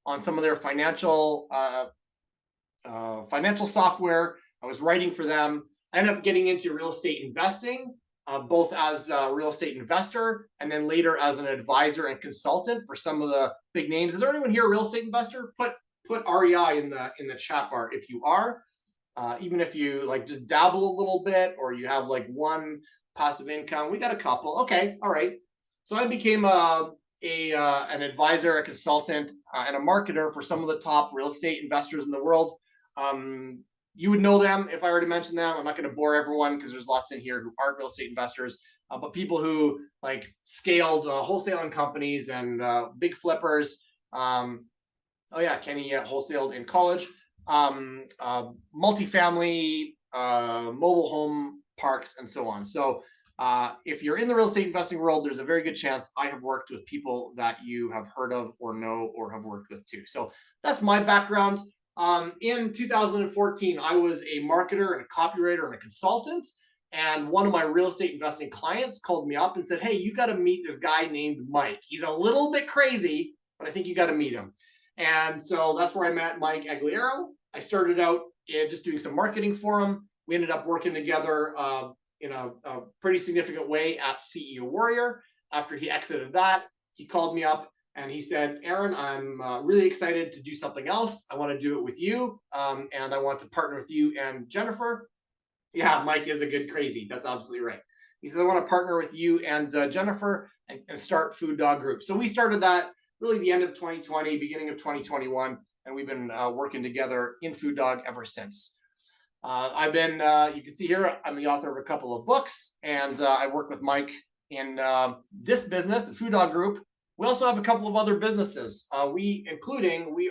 on some of their financial software. I was writing for them. I ended up getting into real estate investing, both as a real estate investor and then later as an advisor and consultant for some of the big names. Is there anyone here a real estate investor? Put REI in the chat bar if you are. Even if you like just dabble a little bit or you have like one passive income. We got a couple. Okay, all right. So I became an advisor, a consultant, and a marketer for some of the top real estate investors in the world. You would know them if I already mentioned them. I'm not going to bore everyone because there's lots in here who aren't real estate investors, but people who like scaled wholesaling companies and big flippers. Kenny wholesaled in college. Multifamily, mobile home parks, and so on. So if you're in the real estate investing world, there's a very good chance I have worked with people that you have heard of or know or have worked with too. So that's my background. In 2014, I was a marketer and a copywriter and a consultant. And one of my real estate investing clients called me up and said, hey, you got to meet this guy named Mike. He's a little bit crazy, but I think you got to meet him. And so that's where I met Mike Agliero. I started out just doing some marketing for him. We ended up working together in a pretty significant way at CEO Warrior. After he exited that, he called me up and he said, Aaron, I'm really excited to do something else. I want to do it with you, and I want to partner with you and Jennifer. Yeah, Mike is a good crazy. That's absolutely right. He said, I want to partner with you and Jennifer and start Fudog Group. So we started that really the end of 2020, beginning of 2021. And we've been working together in Fudog ever since. I've been, you can see here, I'm the author of a couple of books, and I work with Mike in this business, the Fudog Group. We also have a couple of other businesses. We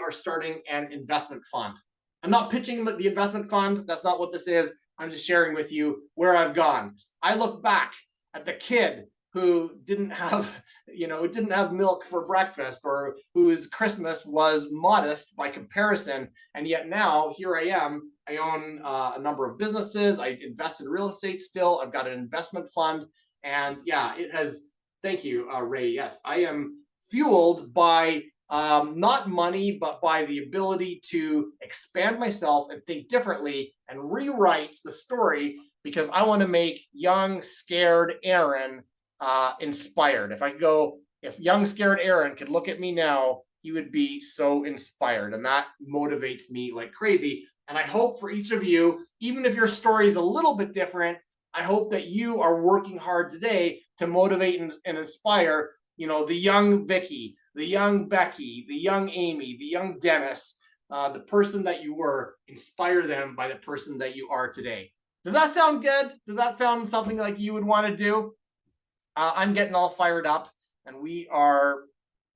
are starting an investment fund. I'm not pitching the investment fund. That's not what this is. I'm just sharing with you where I've gone. I look back at the kid who didn't have milk for breakfast or whose Christmas was modest by comparison. And yet now here I am, I own a number of businesses. I invest in real estate still. I've got an investment fund. And yeah, it has, thank you, Ray. Yes, I am fueled by not money, but by the ability to expand myself and think differently and rewrite the story because I want to make young, scared Aaron inspired. If young scared Aaron could look at me now, he would be so inspired, and that motivates me like crazy. And I hope for each of you, even if your story is a little bit different, I hope that you are working hard today to motivate and inspire, the young Vicky, the young Becky, the young Amy, the young Dennis, the person that you were. Inspire them by the person that you are today. Does that sound good? Does that sound something like you would want to do? I'm getting all fired up, and we are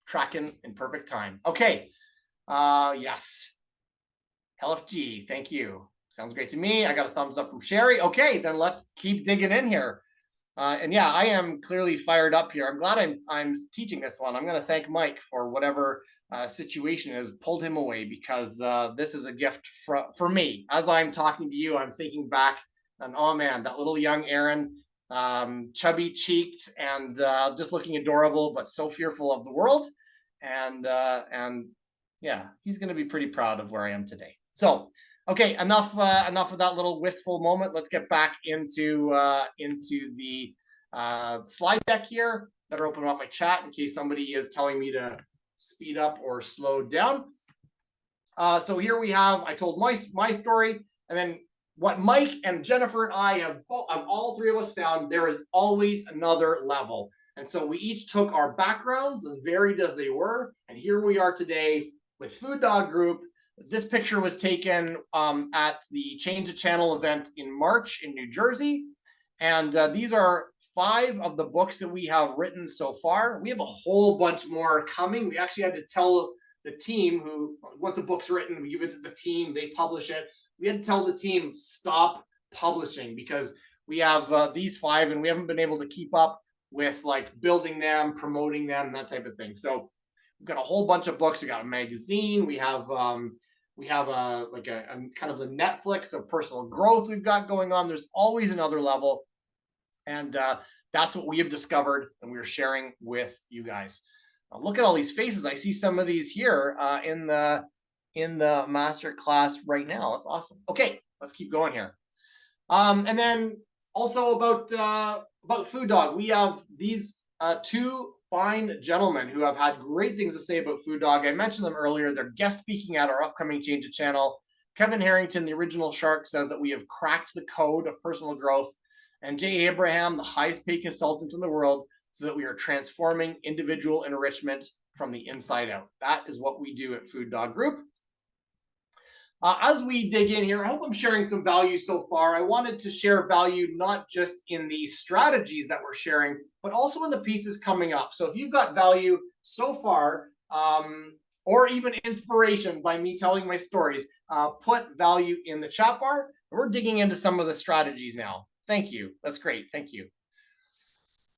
tracking in perfect time. Okay. Yes. LFG, thank you. Sounds great to me. I got a thumbs up from Sherry. Okay, then let's keep digging in here. And yeah, I am clearly fired up here. I'm glad I'm teaching this one. I'm going to thank Mike for whatever situation has pulled him away, because this is a gift for me. As I'm talking to you, I'm thinking back, and oh man, that little young Aaron, chubby cheeked and just looking adorable, but so fearful of the world. And yeah, he's going to be pretty proud of where I am today. So, okay, enough of that little wistful moment. Let's get back into the slide deck here. Better open up my chat in case somebody is telling me to speed up or slow down. So here we have, I told my story, and then what Mike and Jennifer and I have all three of us found, there is always another level. And so we each took our backgrounds, as varied as they were, and here we are today with Fudog Group. This picture was taken at the Change the Channel event in March in New Jersey. And these are 5 of the books that we have written so far. We have a whole bunch more coming. We actually had to tell the team, who, once a book's written, we give it to the team, they publish it. We had to tell the team, stop publishing, because we have these 5 and we haven't been able to keep up with like building them, promoting them, and that type of thing. So we've got a whole bunch of books. We got a magazine. We have a kind of the Netflix of personal growth we've got going on. There's always another level. And that's what we have discovered, and we're sharing with you guys. Now, look at all these faces. I see some of these here in the master class right now. That's awesome. Okay, let's keep going here. And then also about Fudog, we have these 2 fine gentlemen who have had great things to say about Fudog. I mentioned them earlier. They're guest speaking at our upcoming Change the Channel. Kevin Harrington, the original shark, says that we have cracked the code of personal growth. And Jay Abraham, the highest paid consultant in the world, says that we are transforming individual enrichment from the inside out. That is what we do at Fudog Group. As we dig in here, I hope I'm sharing some value so far. I wanted to share value not just in the strategies that we're sharing, but also in the pieces coming up. So if you've got value so far, or even inspiration by me telling my stories, put value in the chat bar. We're digging into some of the strategies now. Thank you. That's great. Thank you.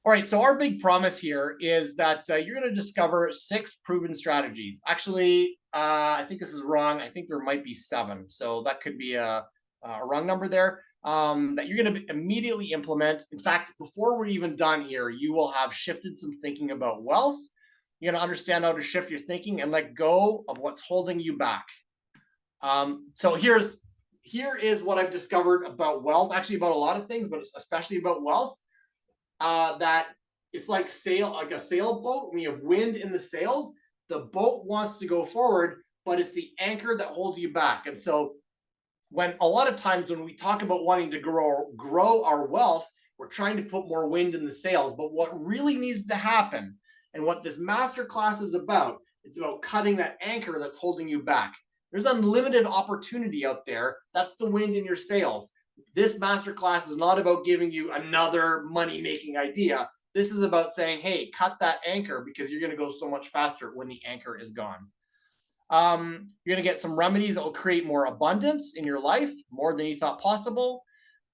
All right, so our big promise here is that you're going to discover 6 proven strategies. Actually, I think this is wrong. I think there might be 7. So that could be a wrong number there, that you're going to immediately implement. In fact, before we're even done here, you will have shifted some thinking about wealth. You're going to understand how to shift your thinking and let go of what's holding you back. So here is what I've discovered about wealth, actually about a lot of things, but especially about wealth. That it's like a sailboat. When you have wind in the sails, the boat wants to go forward, but it's the anchor that holds you back. And so when a lot of times when we talk about wanting to grow our wealth, we're trying to put more wind in the sails. But what really needs to happen, and what this masterclass is about, it's about cutting that anchor that's holding you back. There's unlimited opportunity out there. That's the wind in your sails. This masterclass is not about giving you another money-making idea. This is about saying, hey, cut that anchor, because you're going to go so much faster when the anchor is gone. You're going to get some remedies that will create more abundance in your life, more than you thought possible.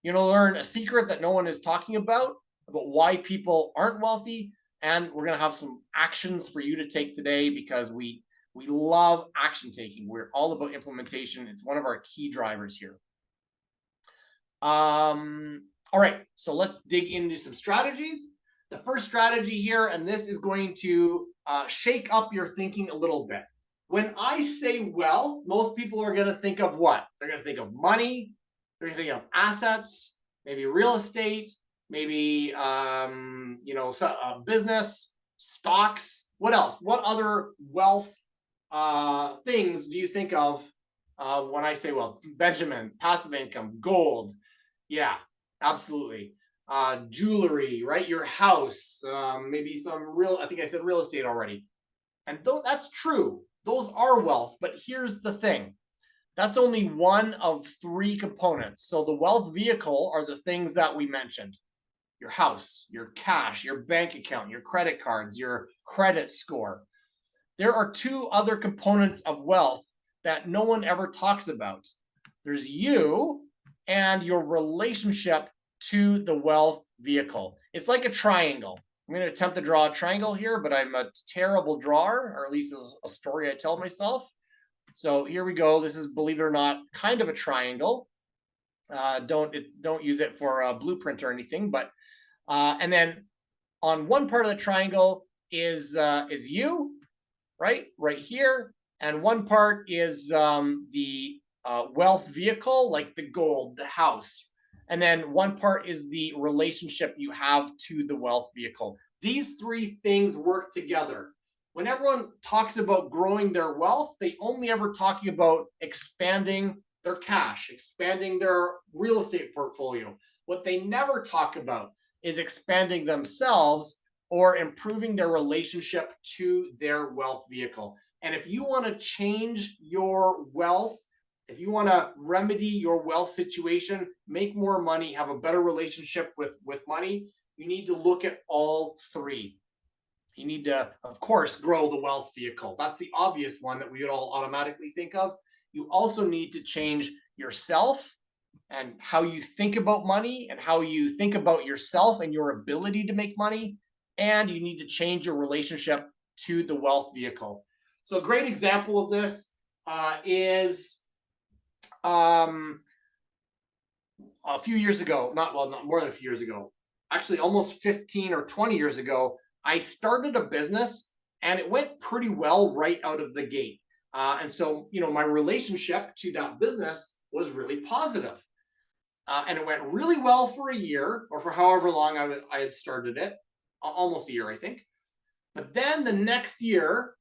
You're going to learn a secret that no one is talking about why people aren't wealthy. And we're going to have some actions for you to take today, because we love action taking. We're all about implementation. It's one of our key drivers here. All right, so let's dig into some strategies. The first strategy here, and this is going to shake up your thinking a little bit. When I say wealth, most people are going to think of what? They're going to think of money. They're going to think of assets, maybe real estate, maybe business, stocks. What else? What other wealth things do you think of when I say wealth? Benjamin, passive income, gold. Yeah, absolutely. Jewelry, right? Your house, maybe some I think I said real estate already. And though that's true, those are wealth. But here's the thing. That's only one of 3 components. So the wealth vehicle are the things that we mentioned. Your house, your cash, your bank account, your credit cards, your credit score. There are 2 other components of wealth that no one ever talks about. There's you and your relationship to the wealth vehicle. It's like a triangle. I'm going to attempt to draw a triangle here, but I'm a terrible drawer, or at least this is a story I tell myself. So here we go. This is, believe it or not, kind of a triangle. Don't use it for a blueprint or anything, but and then on one part of the triangle is you, right here, and one part is the wealth vehicle, like the gold, the house, and then one part is the relationship you have to the wealth vehicle. These three things work together. When everyone talks about growing their wealth, they only ever talking about expanding their cash, expanding their real estate portfolio. What they never talk about is expanding themselves or improving their relationship to their wealth vehicle. And if you want to change your wealth, if you want to remedy your wealth situation, make more money, have a better relationship with money, you need to look at all three. You need to, of course, grow the wealth vehicle. That's the obvious one that we would all automatically think of. You also need to change yourself and how you think about money and how you think about yourself and your ability to make money. And you need to change your relationship to the wealth vehicle. So a great example of this is a few years ago, not more than a few years ago, actually almost 15 or 20 years ago, I started a business and it went pretty well right out of the gate. And so, my relationship to that business was really positive. And it went really well for a year, or for however long I had started it, almost a year, I think. But then the next year,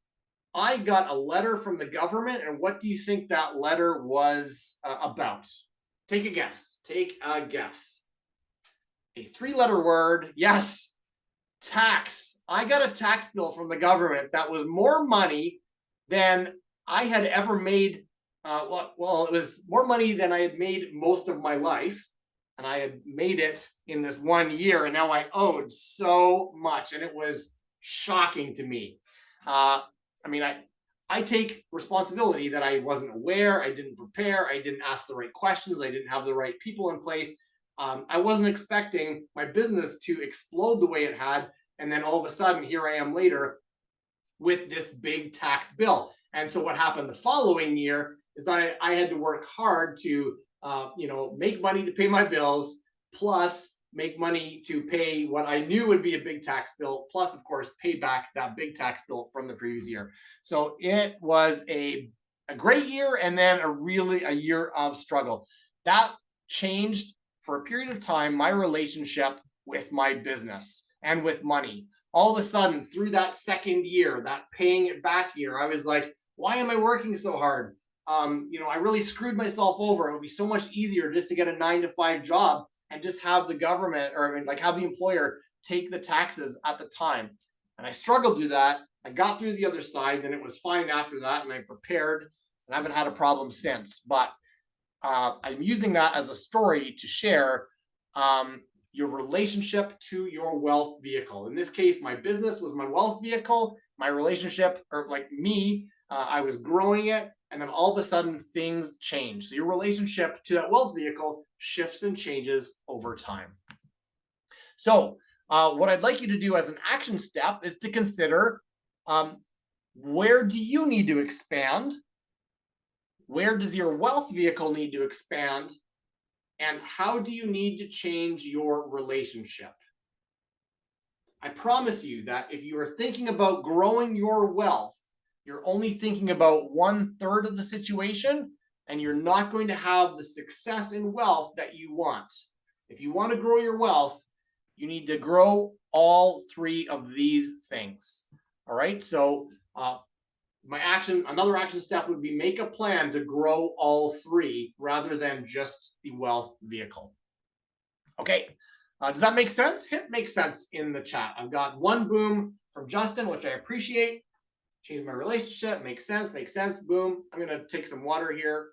I got a letter from the government. And what do you think that letter was about? Take a guess. Take a guess. A three-letter word. Yes. Tax. I got a tax bill from the government that was more money than I had ever made. Well, it was more money than I had made most of my life. And I had made it in this 1 year. And now I owed so much. And it was shocking to me. I take responsibility that I wasn't aware. I didn't prepare. I didn't ask the right questions. I didn't have the right people in place. I wasn't expecting my business to explode the way it had. And then all of a sudden, here I am later with this big tax bill. And so what happened the following year is that I had to work hard to, make money to pay my bills, plus make money to pay what I knew would be a big tax bill, plus, of course, pay back that big tax bill from the previous year. So it was a great year, and then a year of struggle. That changed for a period of time my relationship with my business and with money. All of a sudden, through that second year, that paying it back year, I was like, why am I working so hard? I really screwed myself over. It would be so much easier just to get a 9-to-5 job and just have the government have the employer take the taxes at the time. And I struggled to do that. I got through the other side, then it was fine after that, and I prepared, and I haven't had a problem since. But I'm using that as a story to share your relationship to your wealth vehicle. In this case, my business was my wealth vehicle. My relationship, I was growing it, and then all of a sudden things change. So your relationship to that wealth vehicle shifts and changes over time. So what I'd like you to do as an action step is to consider, where do you need to expand? Where does your wealth vehicle need to expand? And how do you need to change your relationship? I promise you that if you are thinking about growing your wealth, you're only thinking about 1/3 of the situation, and you're not going to have the success in wealth that you want. If you want to grow your wealth, you need to grow all three of these things. All right. So another action step would be make a plan to grow all three rather than just the wealth vehicle. Okay. Does that make sense? Hit make sense in the chat. I've got one boom from Justin, which I appreciate. Change my relationship. Makes sense. Boom. I'm going to take some water here.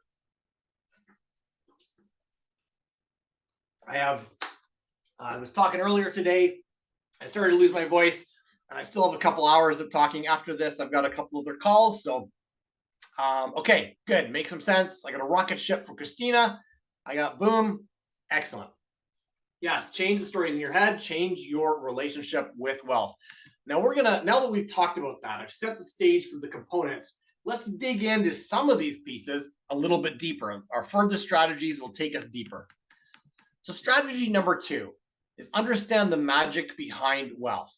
I was talking earlier today. I started to lose my voice, and I still have a couple hours of talking after this. I've got a couple other calls. So, okay, good. Makes some sense. I got a rocket ship from Christina. I got boom. Excellent. Yes, change the stories in your head, change your relationship with wealth. Now now that we've talked about that, I've set the stage for the components. Let's dig into some of these pieces a little bit deeper. Our further strategies will take us deeper. So strategy number 2 is understand the magic behind wealth.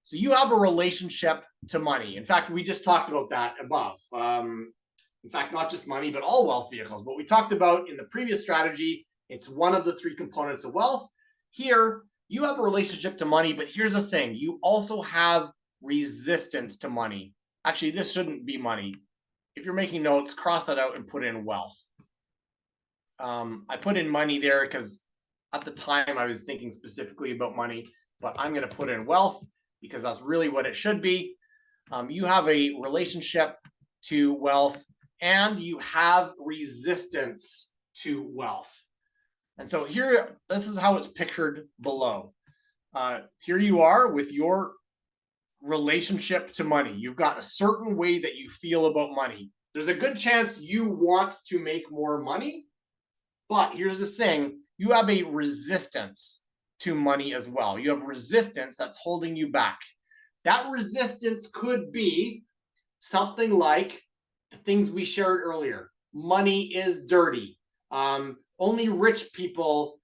So you have a relationship to money. In fact, we just talked about that above. In fact, not just money, but all wealth vehicles. What we talked about in the previous strategy, it's one of the 3 components of wealth. Here, you have a relationship to money, but here's the thing. You also have resistance to money. Actually, this shouldn't be money. If you're making notes, cross that out and put in wealth. I put in money there because at the time I was thinking specifically about money, but I'm going to put in wealth because that's really what it should be. You have a relationship to wealth and you have resistance to wealth. And so here, this is how it's pictured below. Here you are with your relationship to money. You've got a certain way that you feel about money. There's a good chance you want to make more money, but here's the thing. You have a resistance to money as well. You have resistance that's holding you back. That resistance could be something like the things we shared earlier. Money is dirty. Only rich people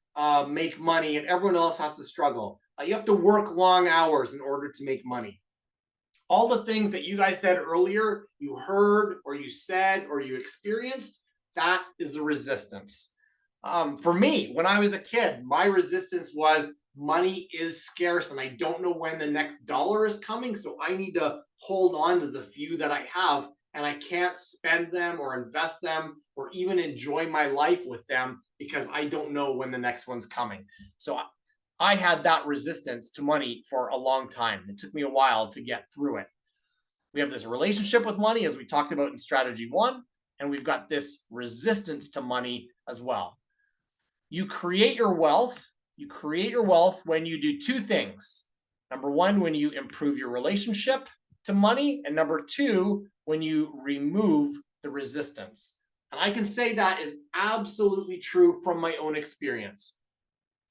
make money and everyone else has to struggle. You have to work long hours in order to make money. All the things that you guys said earlier, you heard or you said or you experienced, that is the resistance. For me, when I was a kid, my resistance was money is scarce and I don't know when the next dollar is coming, so I need to hold on to the few that I have and I can't spend them or invest them or even enjoy my life with them because I don't know when the next one's coming. So I had that resistance to money for a long time. It took me a while to get through it. We have this relationship with money, as we talked about in strategy 1, and we've got this resistance to money as well. You create your wealth. You create your wealth when you do 2 things. Number 1, when you improve your relationship to money, and number 2, when you remove the resistance. And I can say that is absolutely true from my own experience.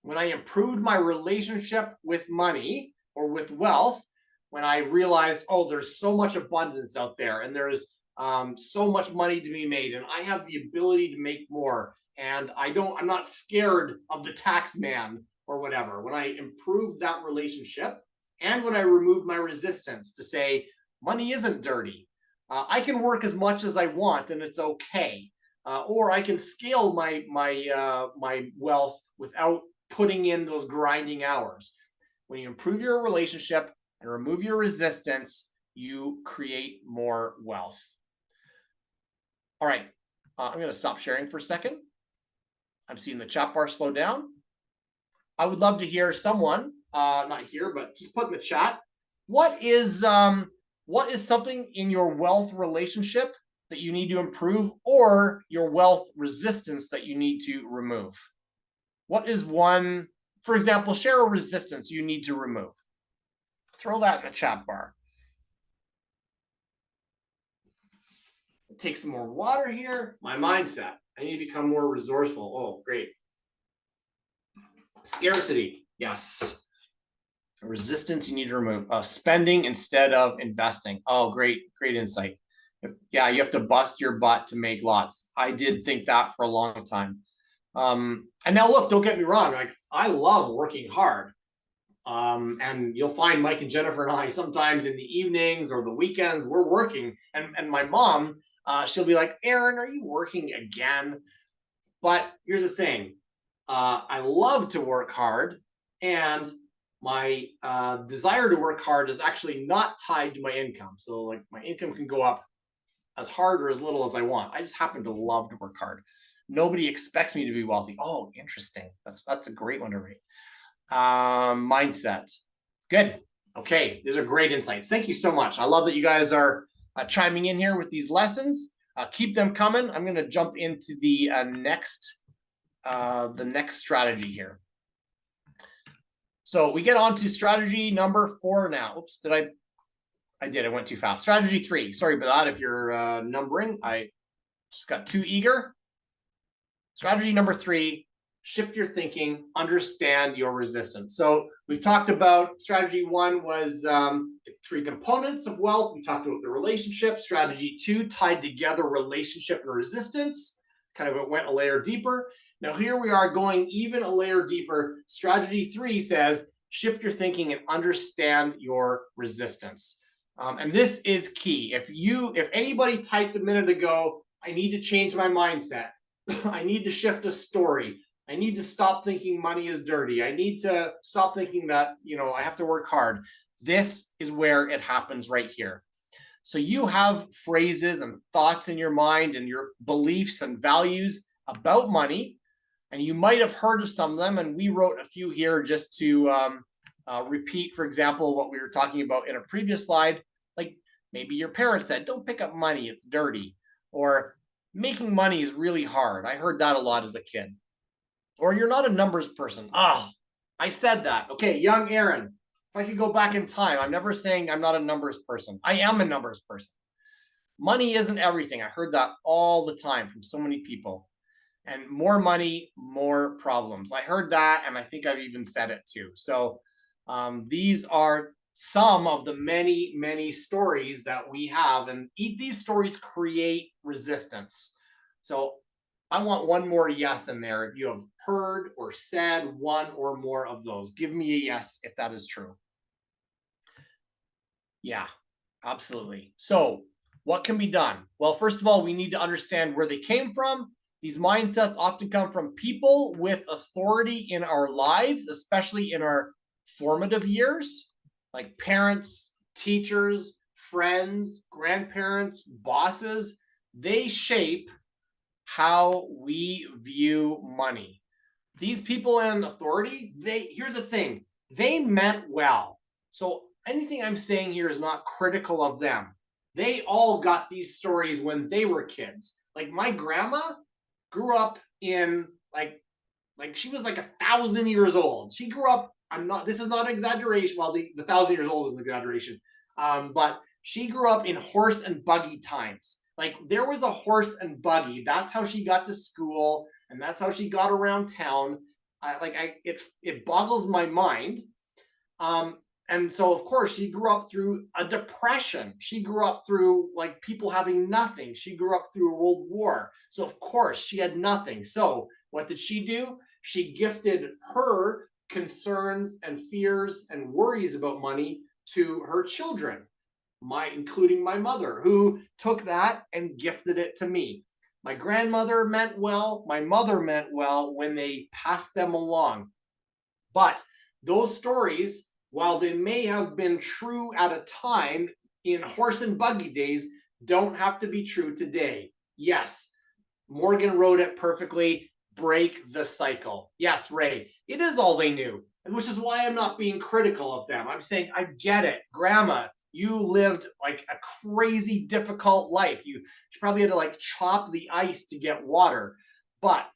When I improved my relationship with money or with wealth, when I realized, oh, there's so much abundance out there and there's so much money to be made and I have the ability to make more and I'm not scared of the tax man or whatever. When I improved that relationship and when I removed my resistance to say money isn't dirty, I can work as much as I want and it's okay. Or I can scale my wealth without putting in those grinding hours. When you improve your relationship and remove your resistance, you create more wealth. All right, I'm going to stop sharing for a second. I'm seeing the chat bar slow down. I would love to hear someone, not here, but just put in the chat. What is something in your wealth relationship that you need to improve or your wealth resistance that you need to remove? What is one, for example, share a resistance you need to remove? Throw that in the chat bar. Take some more water here. My mindset. I need to become more resourceful. Oh, great. Scarcity. Yes. Resistance you need to remove. Spending instead of investing. Oh, great insight. Yeah, you have to bust your butt to make lots. I did think that for a long time. And now look, don't get me wrong. Like I love working hard. And you'll find Mike and Jennifer and I sometimes in the evenings or the weekends, we're working. And my mom, she'll be like, Aaron, are you working again? But here's the thing. I love to work hard and my desire to work hard is actually not tied to my income. So like my income can go up as hard or as little as I want. I just happen to love to work hard. Nobody expects me to be wealthy. Oh, interesting. That's a great one to read. Mindset. Good. Okay. These are great insights. Thank you so much. I love that you guys are chiming in here with these lessons. Keep them coming. I'm going to jump into the next strategy here. So we get on to strategy number 4 now. Oops, I went too fast. Strategy 3. Sorry about that. If you're numbering, I just got too eager. Strategy number 3, shift your thinking, understand your resistance. So we've talked about strategy 1 was the 3 components of wealth. We talked about the relationship. Strategy 2 tied together relationship and resistance, kind of went a layer deeper. Now here we are going even a layer deeper. Strategy 3 says shift your thinking and understand your resistance. And this is key. If anybody typed a minute ago, I need to change my mindset. I need to shift a story. I need to stop thinking money is dirty. I need to stop thinking that, I have to work hard. This is where it happens right here. So you have phrases and thoughts in your mind and your beliefs and values about money, and you might have heard of some of them, and we wrote a few here just to repeat, for example, what we were talking about in a previous slide. Like maybe your parents said, don't pick up money, it's dirty. Or making money is really hard. I heard that a lot as a kid. Or you're not a numbers person. I said that. Okay, young Aaron, if I could go back in time, I'm never saying I'm not a numbers person. I am a numbers person. Money isn't everything. I heard that all the time from so many people. And more money, more problems. I heard that, and I think I've even said it too. So these are some of the many, many stories that we have, and these stories create resistance. So I want one more yes in there. If you have heard or said one or more of those, give me a yes if that is true. Yeah, absolutely. So what can be done? Well, first of all, we need to understand where they came from. These mindsets often come from people with authority in our lives, especially in our formative years, like parents, teachers, friends, grandparents, bosses. They shape how we view money. These people in authority, here's the thing, they meant well. So anything I'm saying here is not critical of them. They all got these stories when they were kids. Like my grandma grew up in like she was like 1,000 years old. She grew up, this is not an exaggeration. Well, the 1,000 years old is an exaggeration. But she grew up in horse and buggy times. Like there was a horse and buggy. That's how she got to school, and that's how she got around town. It boggles my mind. And so of course she grew up through a depression. She grew up through like people having nothing. She grew up through a world war. So of course she had nothing. So what did she do? She gifted her concerns and fears and worries about money to her children. Including my mother, who took that and gifted it to me. My grandmother meant well, my mother meant well when they passed them along. But those stories, while they may have been true at a time in horse and buggy days, don't have to be true today. Yes, Morgan wrote it perfectly. Break the cycle. Yes, Ray, it is all they knew, which is why I'm not being critical of them. I'm saying, I get it. Grandma, you lived like a crazy difficult life. She probably had to like chop the ice to get water, but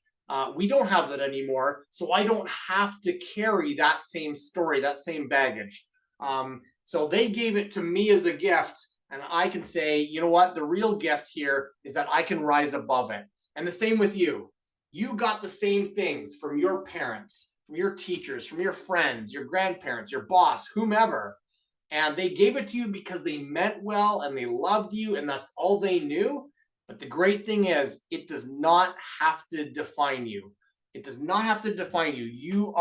we don't have that anymore. So I don't have to carry that same story, that same baggage. So they gave it to me as a gift, and I can say, you know what? The real gift here is that I can rise above it. And the same with you. You got the same things from your parents, from your teachers, from your friends, your grandparents, your boss, whomever. And they gave it to you because they meant well and they loved you, and that's all they knew. But the great thing is, it does not have to define you. It does not have to define you. You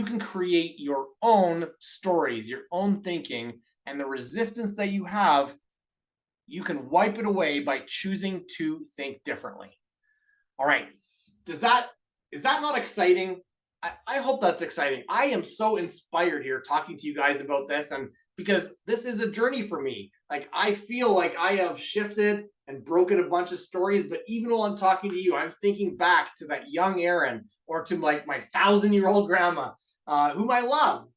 can create your own stories, your own thinking, and the resistance that you have, you can wipe it away by choosing to think differently. All right. Is that not exciting? I hope that's exciting. I am so inspired here talking to you guys about this, and because this is a journey for me. Like I feel like I have shifted and broken a bunch of stories, but even while I'm talking to you, I'm thinking back to that young Aaron, or to like my 1,000-year-old grandma, whom I love,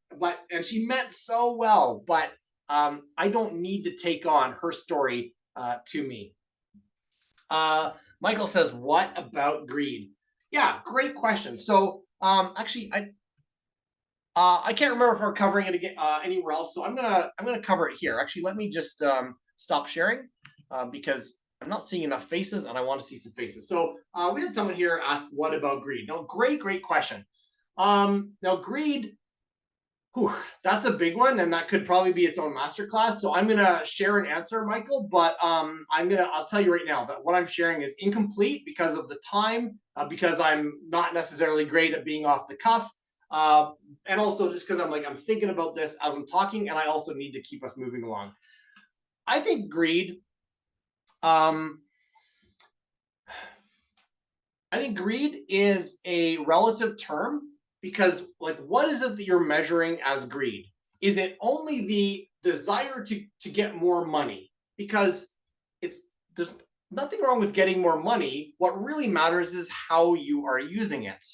and she meant so well, but I don't need to take on her story to me. Michael says, what about greed? Yeah, great question. So actually, I can't remember if we're covering it again anywhere else, so I'm gonna cover it here. Actually, let me just stop sharing because I'm not seeing enough faces, and I want to see some faces. So we had someone here ask, what about greed? Now, great question. Now, greed, that's a big one, and that could probably be its own masterclass. So I'm going to share an answer, Michael, but I'll tell you right now that what I'm sharing is incomplete because of the time, because I'm not necessarily great at being off the cuff, and also just because I'm thinking about this as I'm talking, and I also need to keep us moving along. I think greed, I think greed is a relative term, because what is it that you're measuring as greed? Is it only the desire to get more money? Because there's nothing wrong with getting more money. What really matters is how you are using it.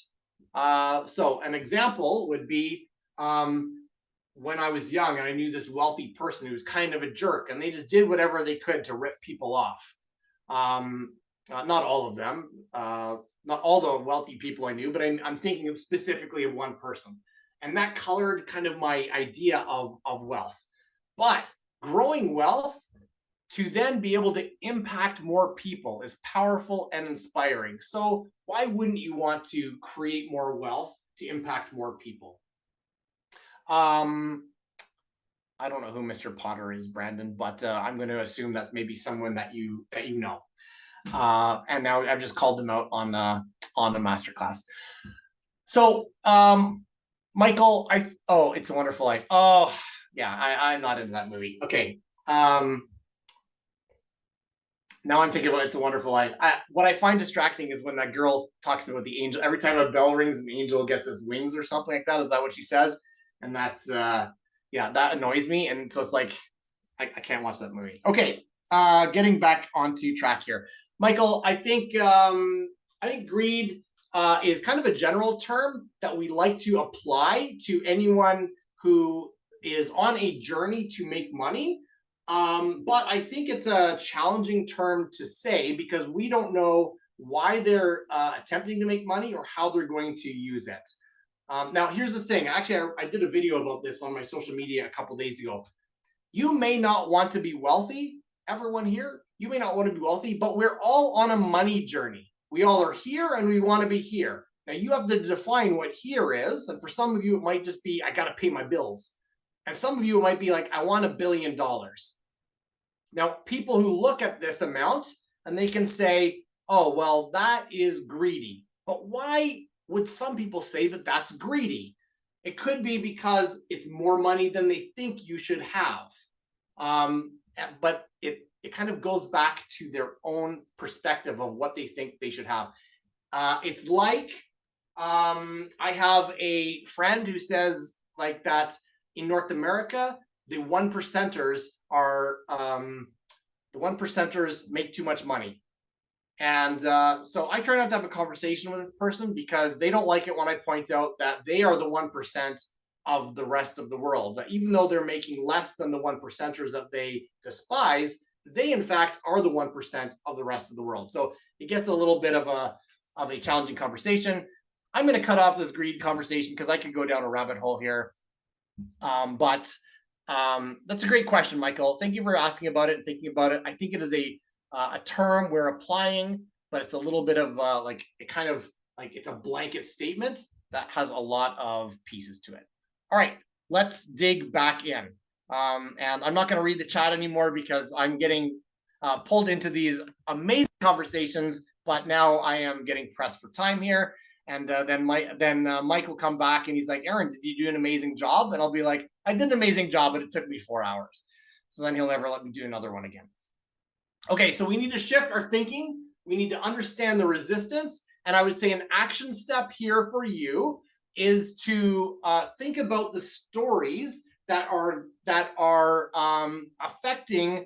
So an example would be when I was young and I knew this wealthy person who was kind of a jerk, and they just did whatever they could to rip people off. Not all of them, not all the wealthy people I knew, but I'm thinking specifically of one person. And that colored kind of my idea of wealth. But growing wealth to then be able to impact more people is powerful and inspiring. So why wouldn't you want to create more wealth to impact more people? I don't know who Mr. Potter is, Brandon, but I'm going to assume that's maybe someone that you know. And now I've just called them out on a masterclass. So, Michael, It's a Wonderful Life. Oh, yeah, I'm not into that movie. Okay. Now I'm thinking about It's a Wonderful Life. What I find distracting is when that girl talks about the angel. Every time a bell rings, an angel gets his wings or something like that. Is that what she says? And that's, yeah, that annoys me. And so it's like, I can't watch that movie. Okay. Getting back onto track here. Michael, I think greed is kind of a general term that we like to apply to anyone who is on a journey to make money. But I think it's a challenging term to say because we don't know why they're attempting to make money or how they're going to use it. Now, here's the thing. Actually, I did a video about this on my social media a couple days ago. You may not want to be wealthy, everyone here. You may not want to be wealthy, but we're all on a money journey. We all are here and we want to be here. Now, you have to define what here is. And for some of you, it might just be, I got to pay my bills. And some of you, it might be like, I want $1 billion. Now, people who look at this amount and they can say, oh, well, that is greedy. But why would some people say that that's greedy? It could be because it's more money than they think you should have. But it kind of goes back to their own perspective of what they think they should have. It's like I have a friend who says like that in North America, the one percenters make too much money. And so I try not to have a conversation with this person because they don't like it when I point out that they are the 1% of the rest of the world. That even though they're making less than the 1%ers that they despise, they in fact are the 1% of the rest of the world. So it gets a little bit of a challenging conversation. I'm going to cut off this greed conversation because I could go down a rabbit hole here. But that's a great question, Michael. Thank you for asking about it and thinking about it. I think it is a term we're applying, but it's a little bit of it's a blanket statement that has a lot of pieces to it. All right, let's dig back in. And I'm not going to read the chat anymore because I'm getting pulled into these amazing conversations, but now I am getting pressed for time here. And then Mike will come back and he's like, Aaron, did you do an amazing job? And I'll be like, I did an amazing job, but it took me 4 hours. So then he'll never let me do another one again. Okay, so we need to shift our thinking. We need to understand the resistance. And I would say an action step here for you is to think about the stories that are affecting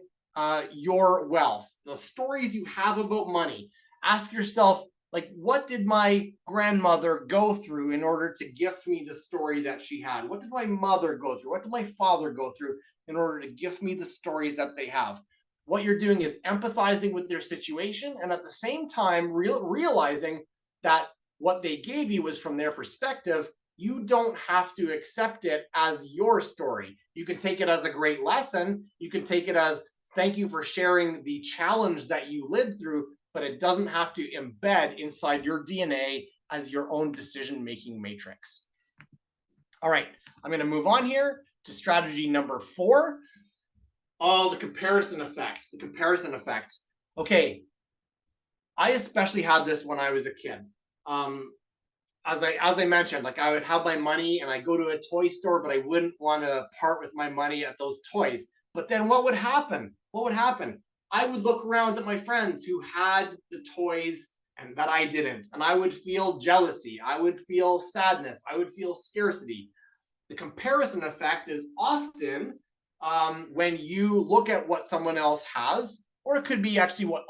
your wealth, the stories you have about money. Ask yourself, like, what did my grandmother go through in order to gift me the story that she had? What did my mother go through? What did my father go through in order to gift me the stories that they have? What you're doing is empathizing with their situation and at the same time realizing that what they gave you was from their perspective. You don't have to accept it as your story. You can take it as a great lesson. You can take it as Thank you for sharing the challenge that you lived through, but it doesn't have to embed inside your DNA as your own decision-making matrix. All right, I'm going to move on here to strategy number 4. Oh, the comparison effect. The comparison effect. Okay, I especially had this when I was a kid. As I mentioned, like I would have my money and I go to a toy store, but I wouldn't want to part with my money at those toys. But then what would happen? What would happen? I would look around at my friends who had the toys and that I didn't. And I would feel jealousy. I would feel sadness. I would feel scarcity. The comparison effect is often when you look at what someone else has, or it could be actually what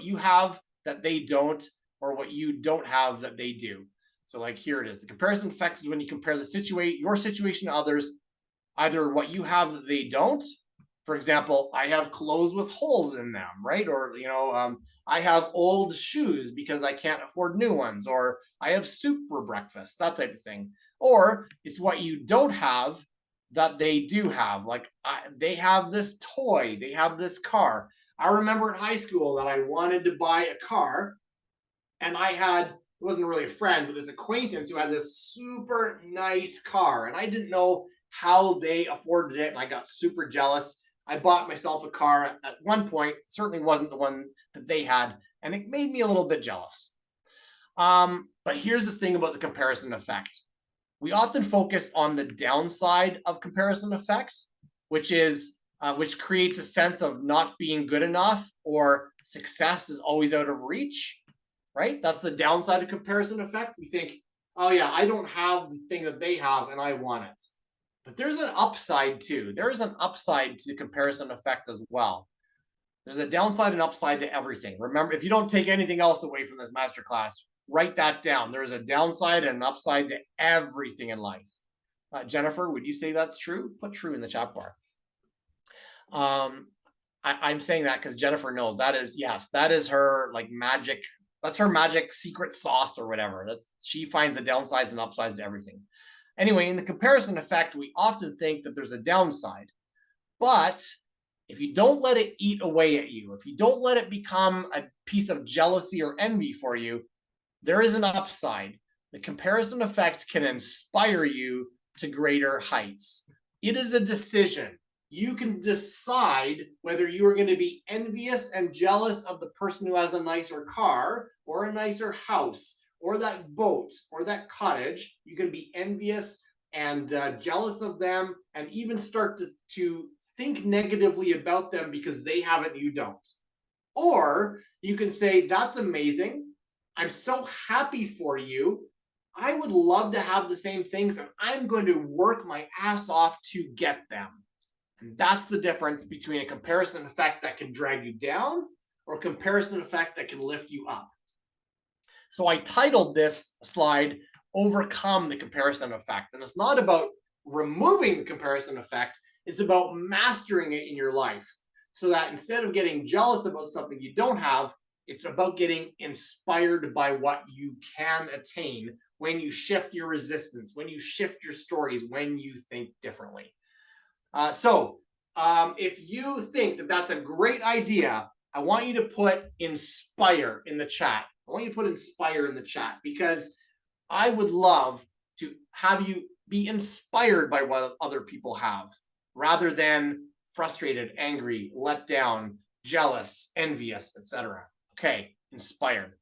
you have that they don't, or what you don't have that they do. So like here it is. The comparison effect is when you compare your situation to others, either what you have that they don't. For example, I have clothes with holes in them, right? Or, I have old shoes because I can't afford new ones, or I have soup for breakfast, that type of thing. Or it's what you don't have that they do have. Like they have this toy, they have this car. I remember in high school that I wanted to buy a car, and it wasn't really a friend, but this acquaintance who had this super nice car, and I didn't know how they afforded it, and I got super jealous. I bought myself a car at one point, certainly wasn't the one that they had, and it made me a little bit jealous. But here's the thing about the comparison effect. We often focus on the downside of comparison effects, which creates a sense of not being good enough, or success is always out of reach. Right? That's the downside of comparison effect. We think, oh yeah, I don't have the thing that they have and I want it. But there's an upside too. There is an upside to the comparison effect as well. There's a downside and upside to everything. Remember, if you don't take anything else away from this masterclass, write that down. There's a downside and an upside to everything in life. Jennifer, would you say that's true? Put true in the chat bar. I'm saying that because Jennifer knows that is her like magic. That's her magic secret sauce or whatever. She finds the downsides and upsides to everything. Anyway, in the comparison effect, we often think that there's a downside. But if you don't let it eat away at you, if you don't let it become a piece of jealousy or envy for you, there is an upside. The comparison effect can inspire you to greater heights. It is a decision. You can decide whether you are going to be envious and jealous of the person who has a nicer car, or a nicer house, or that boat, or that cottage. You can be envious and jealous of them, and even start to think negatively about them because they have it and you don't. Or you can say, that's amazing. I'm so happy for you. I would love to have the same things, and I'm going to work my ass off to get them. And that's the difference between a comparison effect that can drag you down, or a comparison effect that can lift you up. So I titled this slide, Overcome the Comparison Effect. And it's not about removing the comparison effect, it's about mastering it in your life. So that instead of getting jealous about something you don't have, it's about getting inspired by what you can attain when you shift your resistance, when you shift your stories, when you think differently. So if you think that that's a great idea, I want you to put inspire in the chat. I want you to put inspire in the chat, because I would love to have you be inspired by what other people have, rather than frustrated, angry, let down, jealous, envious, etc. Okay, inspired.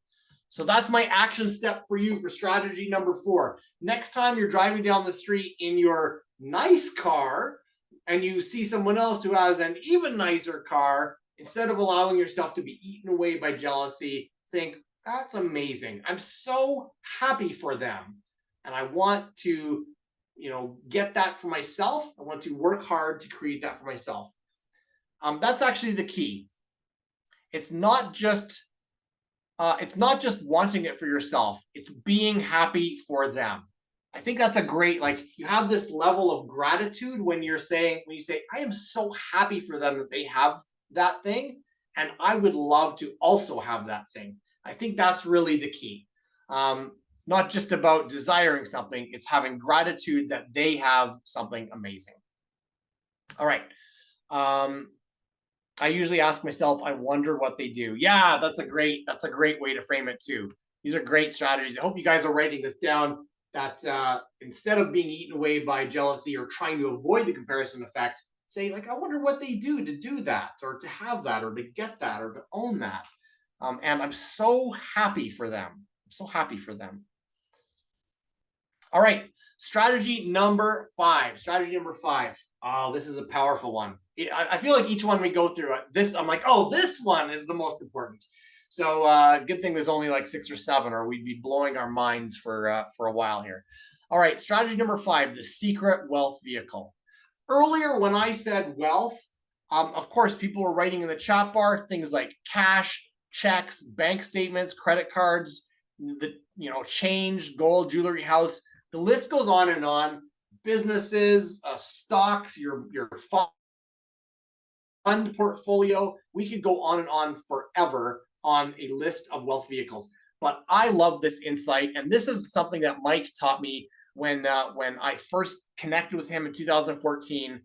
So that's my action step for you for strategy number 4. Next time you're driving down the street in your nice car and you see someone else who has an even nicer car, instead of allowing yourself to be eaten away by jealousy, think, that's amazing. I'm so happy for them. And I want to, get that for myself. I want to work hard to create that for myself. That's actually the key. It's not just wanting it for yourself. It's being happy for them. I think that's a great, you have this level of gratitude when you say, I am so happy for them that they have that thing, and I would love to also have that thing. I think that's really the key. It's not just about desiring something, it's having gratitude that they have something amazing. All right. I usually ask myself, I wonder what they do. Yeah, that's a great way to frame it too. These are great strategies. I hope you guys are writing this down, that instead of being eaten away by jealousy or trying to avoid the comparison effect, say like, I wonder what they do to do that, or to have that, or to get that, or to own that. And I'm so happy for them. I'm so happy for them. All right, strategy number 5. Strategy number 5. Oh, this is a powerful one. I feel like each one we go through this, I'm like, oh, this one is the most important. So good thing there's only like 6 or 7, or we'd be blowing our minds for a while here. All right, strategy number 5, the secret wealth vehicle. Earlier, when I said wealth, of course, people were writing in the chat bar things like cash, checks, bank statements, credit cards, the change, gold, jewelry, house. The list goes on and on. Businesses, stocks, your fund portfolio. We could go on and on forever on a list of wealth vehicles. But I love this insight, and this is something that Mike taught me when I first connected with him in 2014.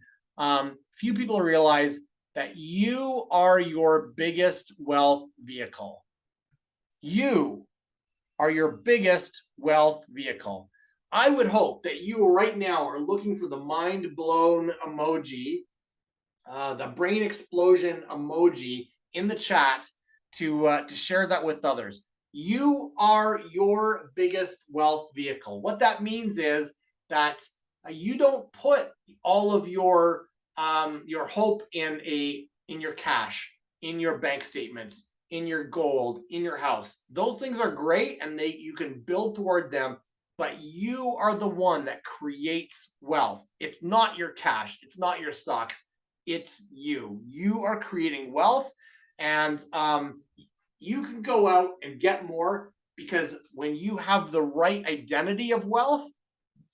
Few people realize that you are your biggest wealth vehicle. You are your biggest wealth vehicle. I would hope that you right now are looking for the mind blown emoji, the brain explosion emoji in the chat to share that with others. You are your biggest wealth vehicle. What that means is that you don't put all of your hope in your cash, in your bank statements, in your gold, in your house. Those things are great, and you can build toward them. But you are the one that creates wealth. It's not your cash. It's not your stocks. It's you. You are creating wealth, and you can go out and get more, because when you have the right identity of wealth,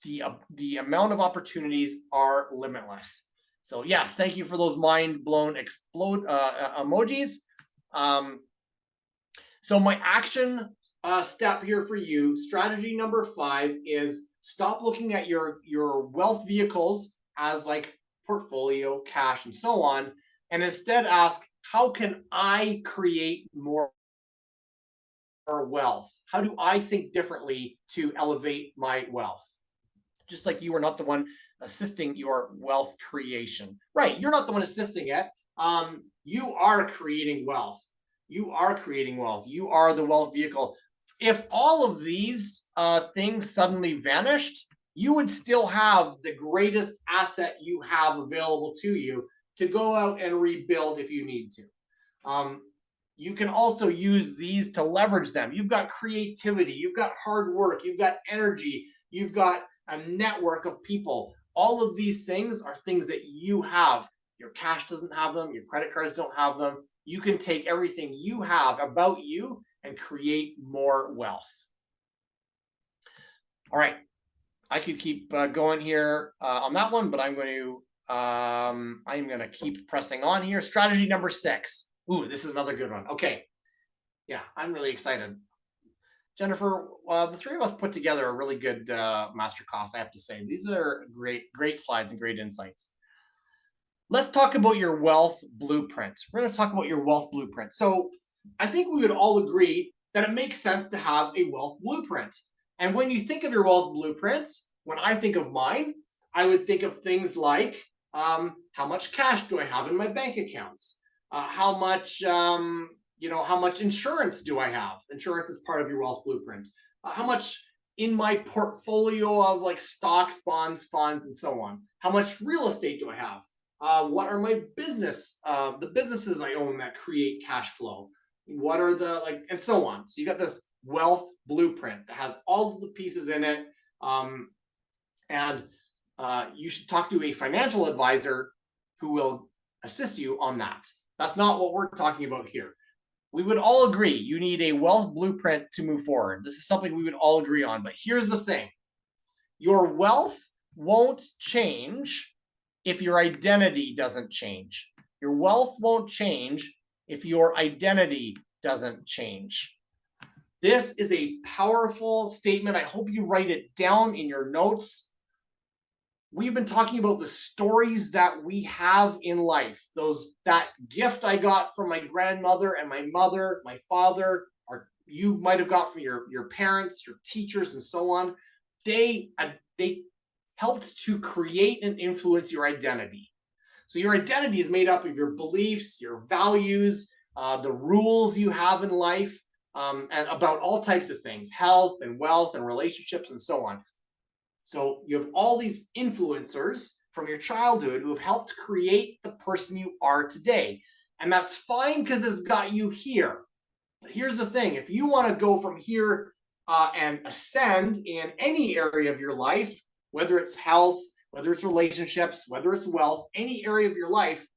the amount of opportunities are limitless. So yes, thank you for those mind blown explode emojis. So my action step here for you, strategy number 5, is stop looking at your wealth vehicles as like portfolio, cash, and so on, and instead ask, how can I create more wealth? How do I think differently to elevate my wealth? Just like you are not the one assisting your wealth creation. Right, you're not the one assisting it. You are creating wealth. You are creating wealth. You are the wealth vehicle. If all of these things suddenly vanished, you would still have the greatest asset you have available to you to go out and rebuild if you need to. You can also use these to leverage them. You've got creativity, you've got hard work, you've got energy, you've got a network of people. All of these things are things that you have. Your cash doesn't have them, your credit cards don't have them. You can take everything you have about you and create more wealth. All right, I could keep going here on that one, but I'm going to keep pressing on here. Strategy number 6. Ooh, this is another good one. Okay, yeah, I'm really excited. Jennifer, the 3 of us put together a really good masterclass, I have to say. These are great slides and great insights. Let's talk about your wealth blueprint. We're going to talk about your wealth blueprint. So I think we would all agree that it makes sense to have a wealth blueprint. And when you think of your wealth bluept, when I think of mine, I would think of things like how much cash do I have in my bank accounts? How much insurance do I have? Insurance is part of your wealth blueprint. How much in my portfolio of like stocks, bonds, funds, and so on? How much real estate do I have? What are my the businesses I own that create cash flow? What are and so on. So you got this wealth blueprint that has all of the pieces in it. And you should talk to a financial advisor who will assist you on that. That's not what we're talking about here. We would all agree you need a wealth blueprint to move forward. This is something we would all agree on. But here's the thing. Your wealth won't change if your identity doesn't change. Your wealth won't change if your identity doesn't change. This is a powerful statement. I hope you write it down in your notes. we've been talking about the stories that we have in life. That gift I got from my grandmother and my mother, my father, or you might have got from your parents, your teachers, and so on. They helped to create and influence your identity. So your identity is made up of your beliefs, your values, the rules you have in life, and about all types of things, health and wealth and relationships and so on. So you have all these influencers from your childhood who have helped create the person you are today. And that's fine because it's got you here. But here's the thing, if you want to go from here and ascend in any area of your life, whether it's health, whether it's relationships, whether it's wealth, any area of your life,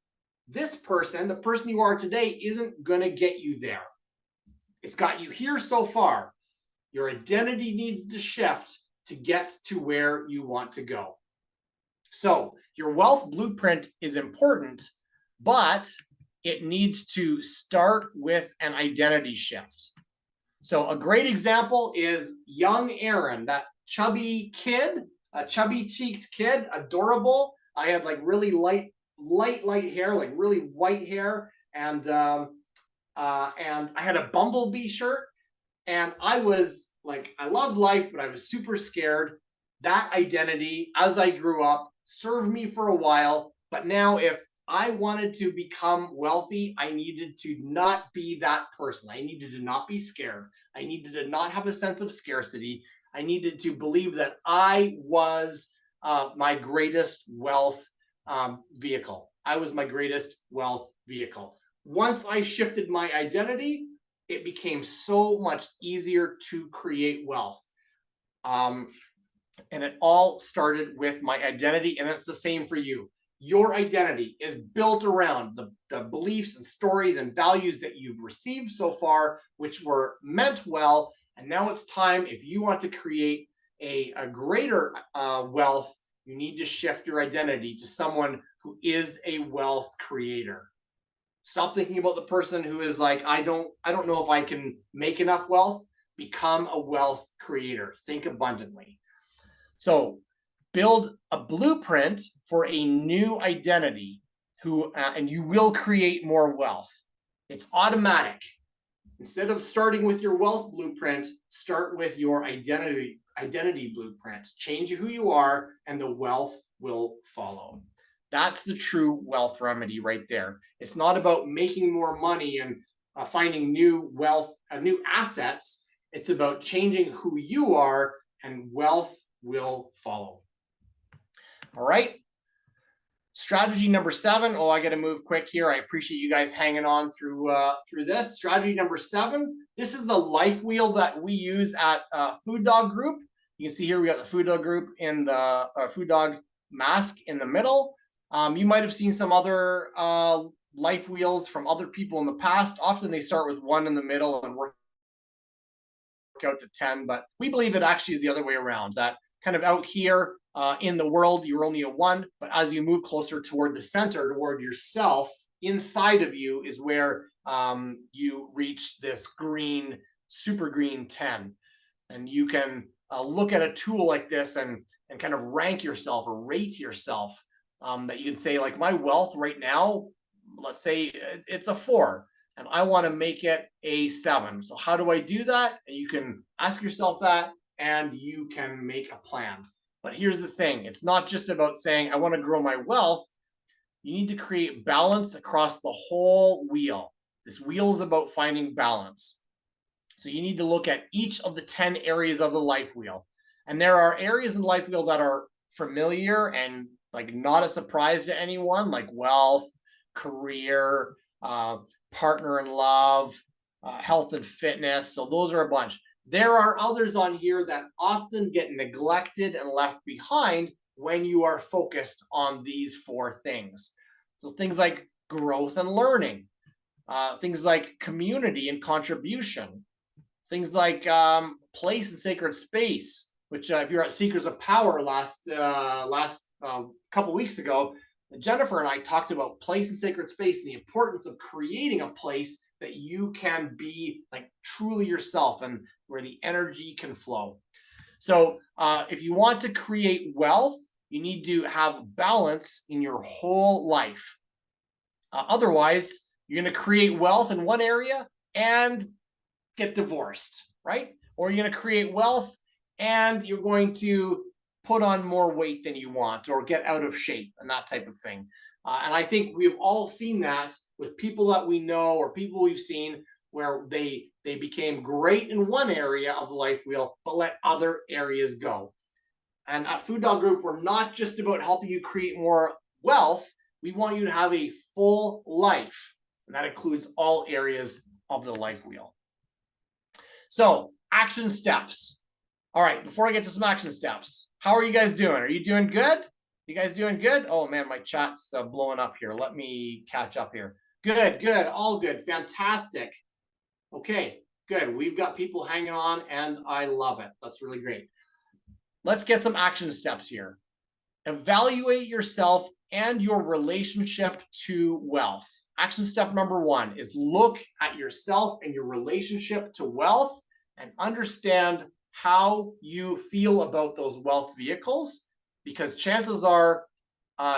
this person, the person you are today, isn't going to get you there. It's got you here so far. Your identity needs to shift to get to where you want to go. So your wealth blueprint is important, but it needs to start with an identity shift. So a great example is young Aaron, that chubby kid, a chubby cheeked kid, adorable. I had like really light hair, like really white hair, and I had a bumblebee shirt, and I was like, I loved life, but I was super scared. That identity, as I grew up, served me for a while, but now if I wanted to become wealthy, I needed to not be that person. I needed to not be scared. I needed to not have a sense of scarcity. I needed to believe that I was my greatest wealth vehicle. I was my greatest wealth vehicle. Once I shifted my identity, it became so much easier to create wealth. And it all started with my identity, and it's the same for you. Your identity is built around the beliefs and stories and values that you've received so far, which were meant well. And now it's time, if you want to create a greater wealth, you need to shift your identity to someone who is a wealth creator. Stop thinking about the person who is like, I don't know if I can make enough wealth. Become a wealth creator. Think abundantly. So build a blueprint for a new identity and you will create more wealth. It's automatic. Instead of starting with your wealth blueprint, start with your identity blueprint. Change who you are and the wealth will follow. That's the true wealth remedy right there. It's not about making more money and finding new wealth, new assets. It's about changing who you are, and wealth will follow. All right. Strategy number 7. Oh, I got to move quick here. I appreciate you guys hanging on through this. Strategy number 7. This is the life wheel that we use at Fudog Group. You can see here we got the Fudog Group in the Fudog mask in the middle. You might have seen some other life wheels from other people in the past. Often they start with 1 in the middle and work out to 10, but we believe it actually is the other way around. That kind of out here in the world, you're only a 1, but as you move closer toward the center, toward yourself, inside of you is where you reach this green, super green 10. And you can look at a tool like this and kind of rank yourself or rate yourself. That you can say, like, my wealth right now, let's say it's a 4, and I want to make it a 7. So how do I do that? And you can ask yourself that, and you can make a plan. But here's the thing. It's not just about saying, I want to grow my wealth. You need to create balance across the whole wheel. This wheel is about finding balance. So you need to look at each of the 10 areas of the life wheel. And there are areas in the life wheel that are familiar and like not a surprise to anyone, like wealth, career, partner in love, health and fitness. So those are a bunch. There are others on here that often get neglected and left behind when you are focused on these 4 things. So things like growth and learning, things like community and contribution, things like place and sacred space, which if you're at Seekers of Power last couple weeks ago, Jennifer and I talked about place and sacred space and the importance of creating a place that you can be like truly yourself and where the energy can flow. So if you want to create wealth, You need to have balance in your whole life. Otherwise, you're going to create wealth in one area and get divorced, right? Or you're going to create wealth and you're going to put on more weight than you want or get out of shape and that type of thing. And I think we've all seen that with people that we know or people we've seen where they became great in one area of the life wheel, but let other areas go. And at Fudog Group, we're not just about helping you create more wealth. We want you to have a full life, and that includes all areas of the life wheel. So, action steps. All right, before I get to some action steps, how are you guys doing? Are you doing good? You guys doing good? Oh man, my chat's blowing up here. Let me catch up here. Good, good, all good, fantastic. Okay, good. We've got people hanging on, and I love it. That's really great. Let's get some action steps here. Evaluate yourself and your relationship to wealth. Action step number 1 is look at yourself and your relationship to wealth and understand how you feel about those wealth vehicles, because chances are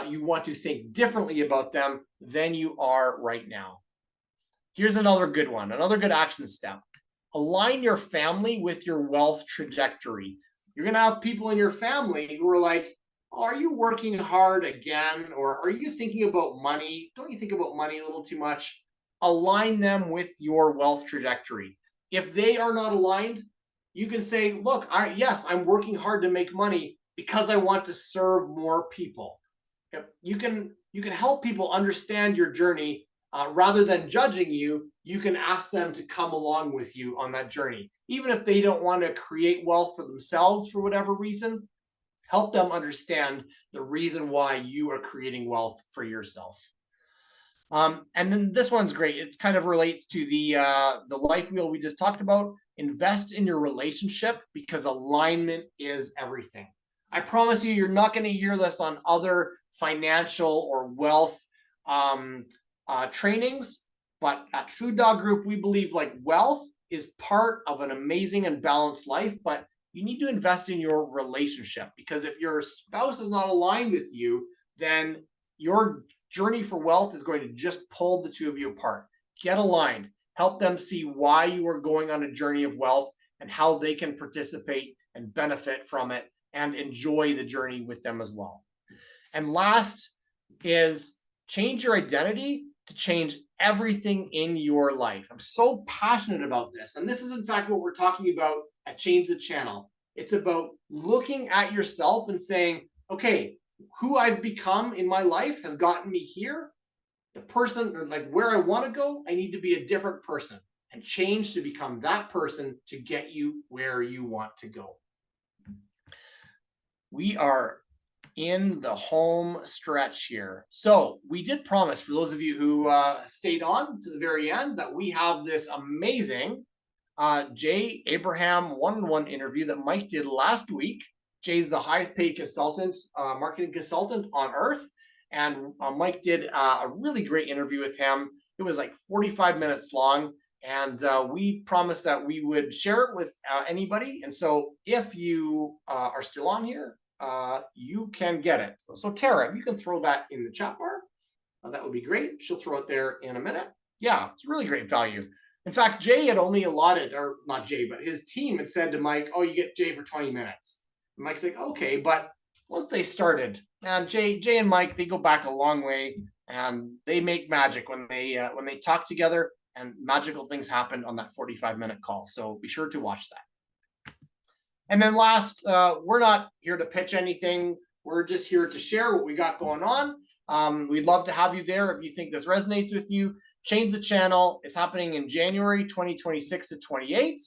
you want to think differently about them than you are right now. Here's another good one, another good action step. Align your family with your wealth trajectory. You're going to have people in your family who are like, oh, are you working hard again? Or are you thinking about money? Don't you think about money a little too much? Align them with your wealth trajectory. If they are not aligned, you can say, look, yes, I'm working hard to make money because I want to serve more people. You can help people understand your journey. Rather than judging you, you can ask them to come along with you on that journey. Even if they don't want to create wealth for themselves for whatever reason, help them understand the reason why you are creating wealth for yourself. And then this one's great. It kind of relates to the life wheel we just talked about. Invest in your relationship because alignment is everything. I promise you, you're not going to hear this on other financial or wealth trainings, but at Fudog Group, we believe like wealth is part of an amazing and balanced life, but you need to invest in your relationship, because if your spouse is not aligned with you, then your journey for wealth is going to just pull the two of you apart. Get aligned. Help them see why you are going on a journey of wealth and how they can participate and benefit from it and enjoy the journey with them as well. And last is change your identity to change everything in your life. I'm so passionate about this. And this is in fact what we're talking about at Change the Channel. It's about looking at yourself and saying, okay, who I've become in my life has gotten me here. The person, or like where I want to go, I need to be a different person and change to become that person to get you where you want to go. We are in the home stretch here. So we did promise, for those of you who stayed on to the very end, that we have this amazing Jay Abraham one-on-one interview that Mike did last week. Jay's the highest paid consultant, marketing consultant on earth. And Mike did a really great interview with him. It was like 45 minutes long. And we promised that we would share it with anybody. And so if you are still on here, you can get it. So Tara, if you can throw that in the chat bar, that would be great. She'll throw it there in a minute. Yeah, it's really great value. In fact, Jay had only allotted, or not Jay, but his team had said to Mike, oh, you get Jay for 20 minutes. And Mike's like, okay, but once they started, and Jay and Mike, they go back a long way, and they make magic when they talk together, and magical things happen on that 45-minute call. So be sure to watch that. And then last, we're not here to pitch anything. We're just here to share what we got going on. We'd love to have you there if you think this resonates with you. Change the Channel is happening in January 2026 to 28.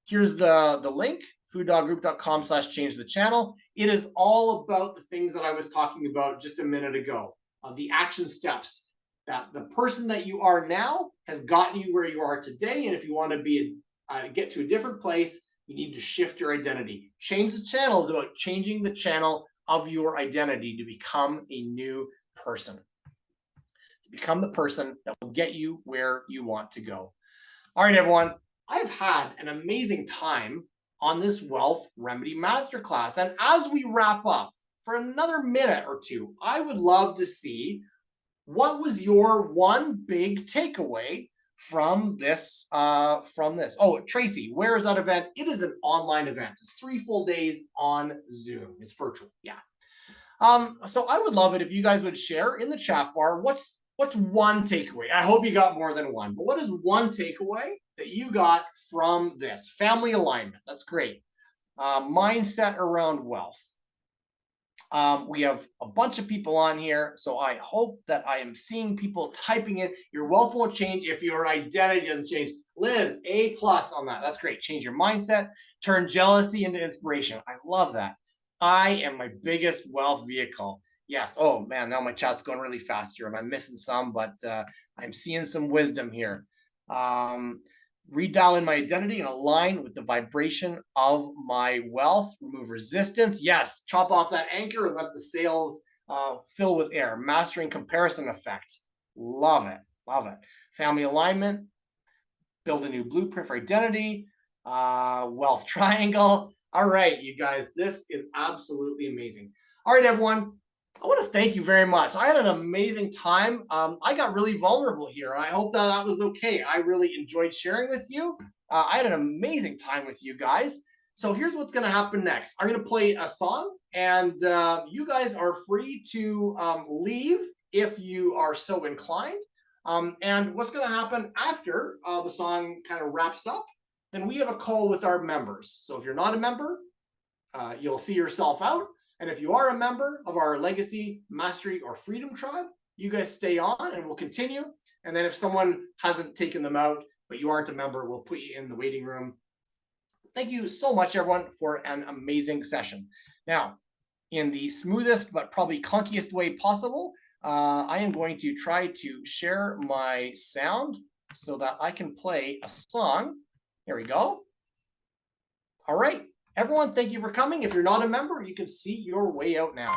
Here's the link, foodoggroup.com/change the channel. It is all about the things that I was talking about just a minute ago, the action steps that the person that you are now has gotten you where you are today. And if you want to be get to a different place, you need to shift your identity. Change the Channel is about changing the channel of your identity to become a new person. Become the person that will get you where you want to go. All right, everyone. I've had an amazing time on this Wealth Remedy Masterclass. And as we wrap up, for another minute or two, I would love to see what was your one big takeaway from this. Oh, Tracy, where is that event? It is an online event. It's 3 full days on Zoom. It's virtual. Yeah. So I would love it if you guys would share in the chat bar what's one takeaway. I hope you got more than one, but what is one takeaway that you got from this? Family alignment. That's great. Mindset around wealth. We have a bunch of people on here, so I hope that I am seeing people typing in. Your wealth won't change if your identity doesn't change. Liz, A+ on that. That's great. Change your mindset. Turn jealousy into inspiration. I love that. I am my biggest wealth vehicle. Yes. Oh, man, now my chat's going really fast here, and I'm missing some, but I'm seeing some wisdom here. Redial in my identity and align with the vibration of my wealth. Remove resistance. Yes, chop off that anchor and let the sails fill with air. Mastering comparison effect. Love it. Love it. Family alignment. Build a new blueprint for identity. Wealth triangle. All right, you guys, this is absolutely amazing. All right, everyone. I want to thank you very much. I had an amazing time. I got really vulnerable here. I hope that was okay. I really enjoyed sharing with you. I had an amazing time with you guys. So here's what's going to happen next. I'm going to play a song, and you guys are free to leave if you are so inclined. And what's going to happen after the song kind of wraps up, then we have a call with our members. So if you're not a member, you'll see yourself out. And if you are a member of our Legacy, Mastery, or Freedom Tribe, you guys stay on and we'll continue. And then if someone hasn't taken them out, but you aren't a member, we'll put you in the waiting room. Thank you so much, everyone, for an amazing session. Now, in the smoothest but probably clunkiest way possible, I am going to try to share my sound so that I can play a song. Here we go. All right. Everyone, thank you for coming. If you're not a member, you can see your way out now.